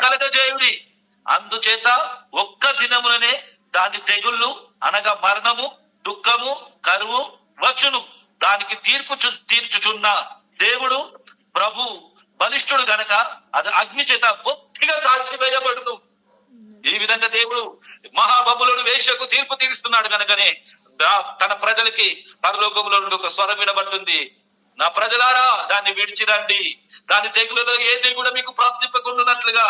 A: కలగజేయుడి. అందుచేత ఒక్క దినములనే దాని తెగుళ్ళు అనగా మరణము, దుఃఖము, కరువు వచ్చును. దానికి తీర్చుచున్న దేవుడు ప్రభు బలిష్ఠుడు గనక అది అగ్ని చేత బొత్తిగా కాల్చివేయబడును. ఈ విధంగా దేవుడు మహాబబులుడు వేశ్యకు తీర్పు తీరుస్తున్నాడు కనుకనే తన ప్రజలకి పరలోకంలో నుండి ఒక స్వరం వినబడుతుంది, నా ప్రజలారా దాన్ని విడిచిరండి. దాని తెగులలో ఏది కూడా మీకు ప్రాప్తింపకుండానట్లుగా,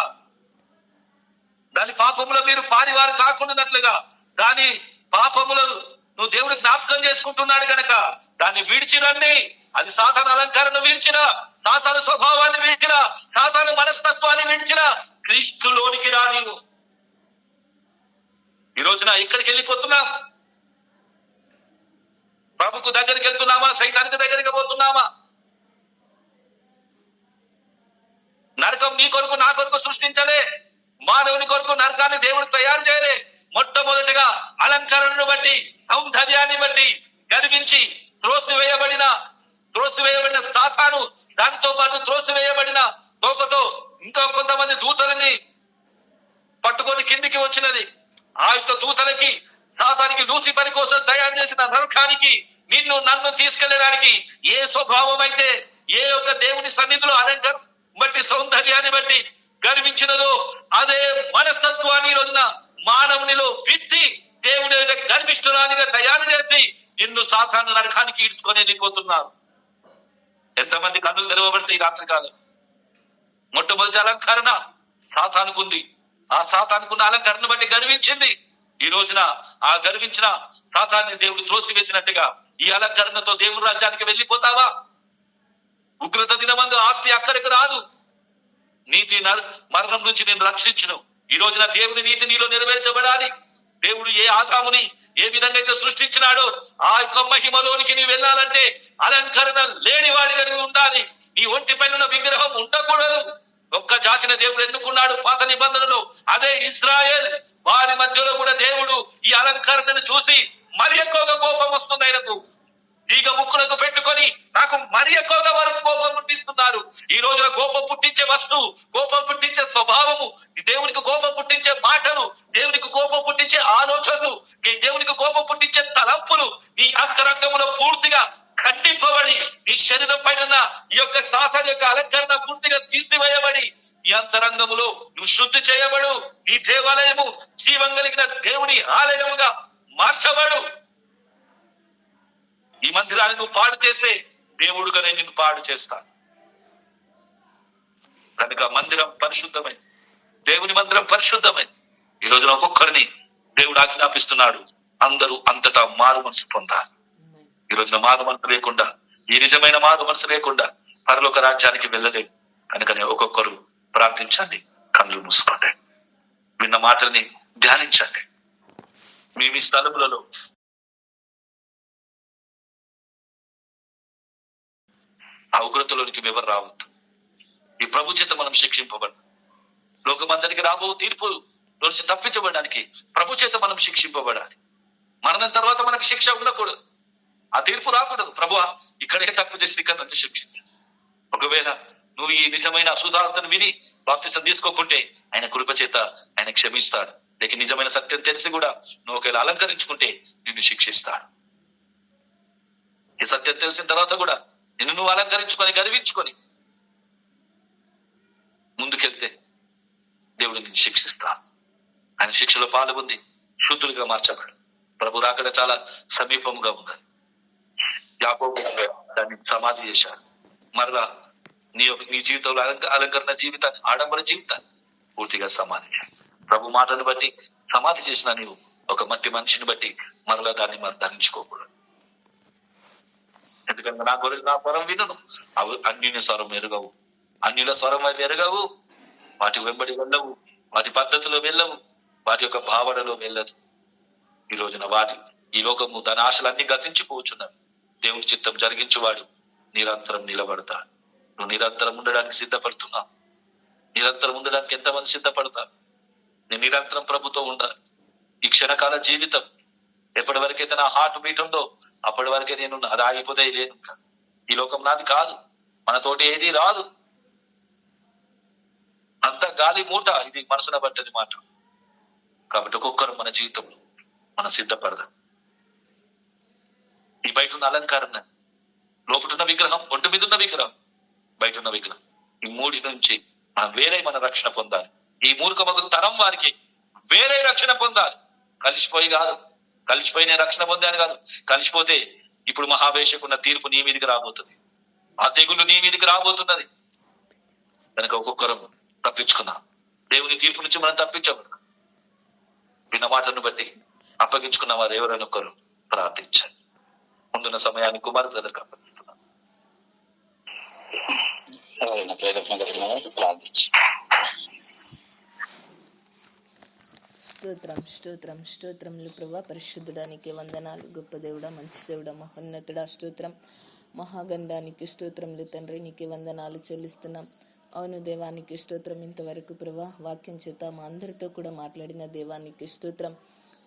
A: దాని పాపములో మీరు పారివారు కాకుండానట్లుగా, దాని పాపములను నువ్వు దేవుడు జ్ఞాపకం చేసుకుంటున్నాడు కనుక దాన్ని విడిచిరండి. అది సాతాను అలంకారాన్ని విడిచిన, సాతాను స్వభావాన్ని విడిచిన, సాతాను మనస్తత్వాన్ని విడిచిన క్రీస్తులోనికి రా. నీవు ఈ రోజున ఎక్కడికి వెళ్ళిపోతున్నాం? ప్రభుకు దగ్గరికి వెళ్తున్నామా? సైతానికి దగ్గరికి పోతున్నామా? నరకం నీ కొరకు నా కొరకు సృష్టించలే. మానవుని కొరకు నరకాన్ని దేవుడు తయారు చేయలే. మొట్టమొదటిగా అలంకరణను బట్టి, సౌందర్యాన్ని బట్టి గర్వించి త్రోసివేయబడిన సాతాను, దానితో పాటు త్రోసివేయబడిన తోకతో ఇంకా కొంతమంది దూతలని పట్టుకొని కిందికి వచ్చినది. ఆ యొక్క దూతలకి, సాతానికి లూసిఫర్ కోసం తయారు చేసిన నరకానికి నిన్ను నన్ను తీసుకెళ్ళడానికి ఏ స్వభావం అయితే ఏ యొక్క దేవుని సన్నిధిలో అలంకరణ బట్టి, సౌందర్యాన్ని బట్టి గర్వించినదో అదే మనస్తత్వాన్ని రోజున మానవునిలో విత్తి దేవుని యొక్క గర్విష్ఠురానిగా తయారు చేసి నిన్ను సాతాను నరకానికి ఈడ్చుకొని వెళ్ళిపోతున్నారు. ఎంతమంది కన్నులు తెరవబడితే ఈ రాత్రి కాలం మొట్టమొదటి అలంకరణ సాతానుకుంది. ఆ సాతానుకున్న అలంకరణ బట్టి గర్వించింది. ఈ రోజున ఆ గర్వించిన సాతాన్ని దేవుడు త్రోసివేసినట్టుగా ఈ అలంకరణతో దేవుని రాజ్యానికి వెళ్ళిపోతావా? ఉగ్రత దినమందు ఆస్తి అక్కడికి రాదు. నీతి మరణం నుంచి నేను రక్షించును. ఈ రోజున దేవుని నీతి నీలో నెరవేర్చబడాలి. దేవుడు ఏ ఆదాముని ఏ విధంగా అయితే సృష్టించినాడో ఆ యొక్క మహిమలోనికి నీ వెళ్ళాలంటే అలంకరణ లేని వాడిగా ఉండాలి. నీ ఒంటి పైన విగ్రహం ఉండకూడదు. ఒక్క జాతిని దేవుడు ఎన్నుకున్నాడు పాత నిబంధనలో, అదే ఇజ్రాయేల్. వారి మధ్యలో కూడా దేవుడు ఈ అలంకరణను చూసి మరి ఎక్కువగా కోపం వస్తుంది ఆయనకు. ఈగ ముక్కులకు పెట్టుకొని నాకు మరి ఎక్కువగా వరకు కోపం పుట్టిస్తున్నారు. ఈ రోజున కోపం పుట్టించే వస్తువు, కోపం పుట్టించే స్వభావము, దేవునికి కోపం పుట్టించే మాటలు, దేవునికి కోపం పుట్టించే ఆలోచనలు, దేవునికి కోపం పుట్టించే తలంపులు నీ అంతరంగంలో పూర్తిగా ఖండింపబడి, నీ శరీరం పైన ఈ యొక్క సాతాను యొక్క అలంకరణ పూర్తిగా తీసివేయబడి ఈ అంతరంగములో నువ్వు శుద్ధి చేయబడు. ఈ దేవాలయము జీవం కలిగిన దేవుని ఆలయముగా మార్చబడు. ఈ మందిరాన్ని నువ్వు పాడు చేస్తే దేవుడుగానే నిన్ను పాడు చేస్తాను. కనుక మందిరం పరిశుద్ధమైంది, దేవుని మందిరం పరిశుద్ధమైంది. ఈ రోజున ఒక్కొక్కరిని దేవుడు ఆజ్ఞాపిస్తున్నాడు, అందరూ అంతటా మారు మనసు పొందాలి. ఈ రోజున మారు మనసు లేకుండా, ఈ నిజమైన మారు మనసు లేకుండా పరలోక రాజ్యానికి వెళ్ళలేదు. కనుకనే ఒక్కొక్కరు ప్రార్థించండి, కళ్ళు మూసుకోండి, విన్న మాటల్ని ధ్యానించండి. మీ స్థలములలో ఆ ఉగ్రతలోనికి ఎవరు రావద్దు. ఈ ప్రభు చేత మనం శిక్షింపబడ్డాం. లోకమందరికి రాబో తీర్పు నుంచి తప్పించబడడానికి ప్రభు చేత మనం శిక్షింపబడాలి. మరణం తర్వాత మనకు శిక్ష ఉండకూడదు, ఆ తీర్పు రాకూడదు. ప్రభు ఇక్కడే తప్పు చేసి ఇక్కడ నన్ను శిక్షించు. ఒకవేళ నువ్వు ఈ నిజమైన సుధార్తను విని బాప్తిసం తీసుకోకుంటే ఆయన కృప చేత ఆయన క్షమిస్తాడు. లేక నిజమైన సత్యం తెలిసి కూడా నువ్వు ఒకవేళ అలంకరించుకుంటే నిన్ను శిక్షిస్తాడు. ఈ సత్యం తెలిసిన తర్వాత కూడా నిన్ను నువ్వు అలంకరించుకొని గర్వించుకొని ముందుకెళ్తే దేవుడు నిన్ను శిక్షిస్తాడు. ఆయన శిక్షలో పాల్గొంది శుద్ధులుగా మార్చబడు. ప్రభు రాకడ చాలా సమీపంగా ఉన్నది. యాకోబు దాన్ని సమాధి చేశాడు. మరలా నీ జీవితంలో అలంకరణ జీవితాన్ని, ఆడంబర జీవితాన్ని పూర్తిగా సమాధి చేయాలి. ప్రభు మాటను బట్టి సమాధి చేసిన నీవు ఒక మట్టి మనిషిని బట్టి మరలా దాన్ని మరి ధరించుకోకూడదు. ఎందుకంటే నా స్వరం వినను, అవి అన్యుని స్వరం ఎరగవు, అన్యుల స్వరం అవి ఎరగవు, వాటి వెంబడి వెళ్ళవు, వాటి పద్ధతిలో వెళ్ళవు, వాటి యొక్క భావనలో వెళ్ళదు. ఈ రోజున ఈ లోకము దాని ఆశలన్నీ గతించిపోవచ్చున్నవి. దేవుని చిత్తం జరిగించువాడు నిరంతరం నిలబడతాడు. నువ్వు నిరంతరం ఉండడానికి సిద్ధపడుతున్నావు. నిరంతరం ఉండడానికి ఎంతమంది సిద్ధపడతారు? నేను నిరంతరం ప్రభుతో ఉండాలి. ఈ క్షణకాల జీవితం ఎప్పటి వరకైతే నా హార్ట్ బీట్ ఉందో అప్పటి వరకే నేను, అది ఆగిపోతే లేను. ఈ లోకం నాది కాదు, మనతోటి ఏది రాదు, అంత గాలి మూట. ఇది మనసున బట్టని మాట. కాబట్టి ఒక్కొక్కరు మన జీవితంలో మనం సిద్ధపడదాం. ఈ బయట ఉన్న అలంకరణ, లోపటున్న విగ్రహం, ఒంటి మీద ఉన్న విగ్రహం, బయట ఉన్న విగ్రహం, ఈ మూడి నుంచి మనం వేరే మన రక్షణ పొందాలి. ఈ మూర్ఖమగు తరం వారికి వేరే రక్షణ పొందాలి. కలిసిపోయి నేను రక్షణ పొందాను కాదు. కలిసిపోతే ఇప్పుడు మహావేషకున్న తీర్పు నీ మీదికి రాబోతుంది, ఆ తెగులు నీ మీదికి రాబోతున్నది. కనుక ఒక్కొక్కరు తప్పించుకుందాం. దేవుని తీర్పు నుంచి మనం తప్పించబడదాం. విన్న మాటను బట్టి అప్పగించుకున్న వారు ఎవరైనా ఒకరు ప్రార్థించాలి. ముందున్న సమయాన్ని కుమార్ బ్రదర్ అప్పగిస్తున్నాం.
D: ప్రార్థించి
B: స్తోత్రములు ప్రభా. పరిశుద్ధుడానికి వందనాలు. గొప్ప దేవుడా, మంచి దేవుడా, మహోన్నతుడా, స్తోత్రం. మహాగండానికి స్తోత్రములు తండ్రి, నీకే వందనాలు చెల్లిస్తున్నాం. అవును దేవానికి స్తోత్రం. ఇంతవరకు ప్రభా వాక్యం చేత మా అందరితో కూడా మాట్లాడిన దేవానికి స్తోత్రం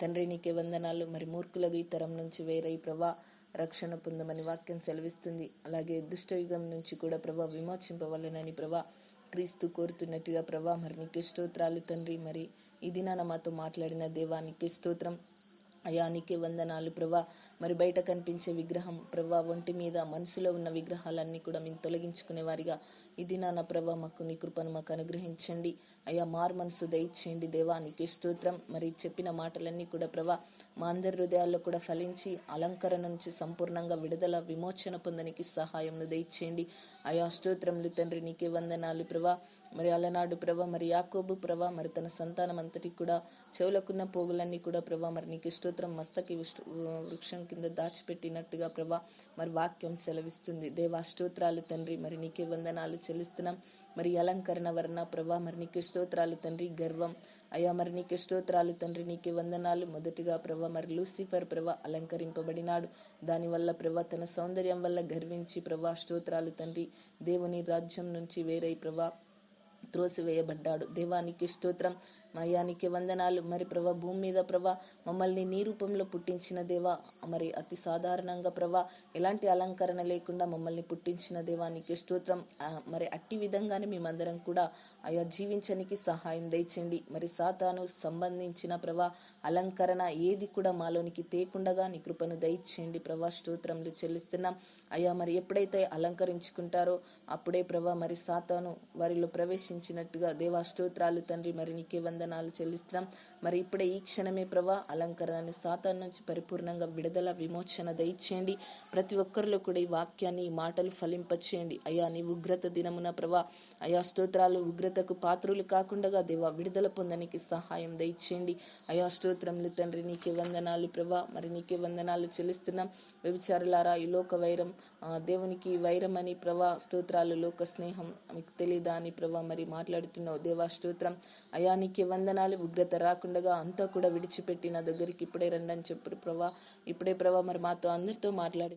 B: తండ్రి, నీకే వందనాలు. మరి మూర్ఖులకు ఈ తరం నుంచి వేరై ప్రభా రక్షణ పొందమని వాక్యం సెలవిస్తుంది. అలాగే దుష్టయుగం నుంచి కూడా ప్రభా విమోచింపవలనని ప్రభా క్రీస్తు కోరుతున్నట్టుగా ప్రభా మరి నీకే స్తోత్రాలు తండ్రి. మరి ఈ దినాన మాతో మాట్లాడిన దేవానికి స్తోత్రం అయా, నీకే వందనాలు ప్రభా. మరి బయట కనిపించే విగ్రహం ప్రభా, ఒంటి మీద మనసులో ఉన్న విగ్రహాలన్నీ కూడా మేము తొలగించుకునే వారిగా ఈ దినాన ప్రభా మాకు నీ కృపను మాకు అనుగ్రహించండి అయ్యా. మారు మనసు దయచేయండి దేవానికి స్తోత్రం. మరి చెప్పిన మాటలన్నీ కూడా ప్రభా మా అందరి హృదయాల్లో కూడా ఫలించి అలంకరణ నుంచి సంపూర్ణంగా విడుదల విమోచన పొందడానికి సహాయంను దయచేయండి అయా. స్తోత్రములు తండ్రి, నీకే వందనాలు ప్రభా. మరి అలనాడు ప్రభా మరి యాకోబు ప్రభా మరి తన సంతానం అంతటి కూడా చెవులకున్న పోగులన్నీ కూడా ప్రభా మరి నీకు స్తోత్రం మస్తకి వృక్షం కింద దాచిపెట్టినట్టుగా ప్రభా మరి వాక్యం సెలవిస్తుంది. దేవా స్తోత్రాలు తండ్రి. మరి నీకే వందనాలు చెల్లిస్తున్నాం. మరి అలంకరణ వర్ణ ప్రభా మరి నీకే స్తోత్రాలు తండ్రి. గర్వం అయ్యా మరి నీకే స్తోత్రాలు తండ్రి, నీకే వందనాలు. మొదటిగా ప్రభా మరి లూసిఫర్ ప్రభా అలంకరింపబడినాడు. దానివల్ల ప్రభా తన సౌందర్యం వల్ల గర్వించి ప్రభా స్తోత్రాలు తండ్రి దేవుని రాజ్యం నుంచి వేరై ప్రభా త్రోసివేయబడ్డాడు. దేవానికి స్తోత్రం. మయానికి వందనాలు. మరి ప్రభా భూమి మీద ప్రభా మమ్మల్ని నీ రూపంలో పుట్టించిన దేవా, మరి అతి సాధారణంగా ప్రభా ఎలాంటి అలంకరణ లేకుండా మమ్మల్ని పుట్టించిన దేవానికి స్తోత్రం. మరి అట్టి విధంగానే మేమందరం కూడా అయా జీవించడానికి సహాయం దయచండి. మరి సాతాను సంబంధించిన ప్రభా అలంకరణ ఏది కూడా మాలోనికి తేకుండగా నీ కృపను దయచేయండి ప్రభా. స్తోత్రములు చెల్లిస్తున్నాం అయ్యా. మరి ఎప్పుడైతే అలంకరించుకుంటారో అప్పుడే ప్రభా మరి సాతాను వారిలో ప్రవేశించినట్టుగా దేవా స్తోత్రాలు తండ్రి. మరి నీకే వందనాలు చెల్లిస్తున్నాం. మరి ఇప్పుడే ఈ క్షణమే ప్రభా అలంకరణని సాతాను నుంచి పరిపూర్ణంగా విడుదల విమోచన దయచేయండి. ప్రతి ఒక్కరిలో కూడా ఈ వాక్యాన్ని ఈ మాటలు ఫలింపచేయండి అయ్యా. నీ ఉగ్రత దినమున ప్రభా అయా స్తోత్రాలు ఉగ్రతకు పాత్రులు కాకుండా దేవా విడుదల పొందడానికి సహాయం దయచేయండి అయా. స్తోత్రములు తండ్రి, నీకే వందనాలు ప్రభా. మరి నీకే వందనాలు చెల్లిస్తున్నాం. వ్యభిచారులారా ఈ లోక వైరం దేవునికి వైరం అని ప్రభా స్తోత్రాలు, లోక స్నేహం మీకు తెలీదా అని ప్రభా మరి మాట్లాడుతున్నావు దేవా స్తోత్రం అయా. నీకే వందనాలు. ఉగ్రత రాకుండా అంతా కూడా విడిచిపెట్టి నా దగ్గరికి ఇప్పుడే రండి అని చెప్పు ప్రభా. ఇప్పుడే ప్రభా మరి మాతో అందరితో మాట్లాడి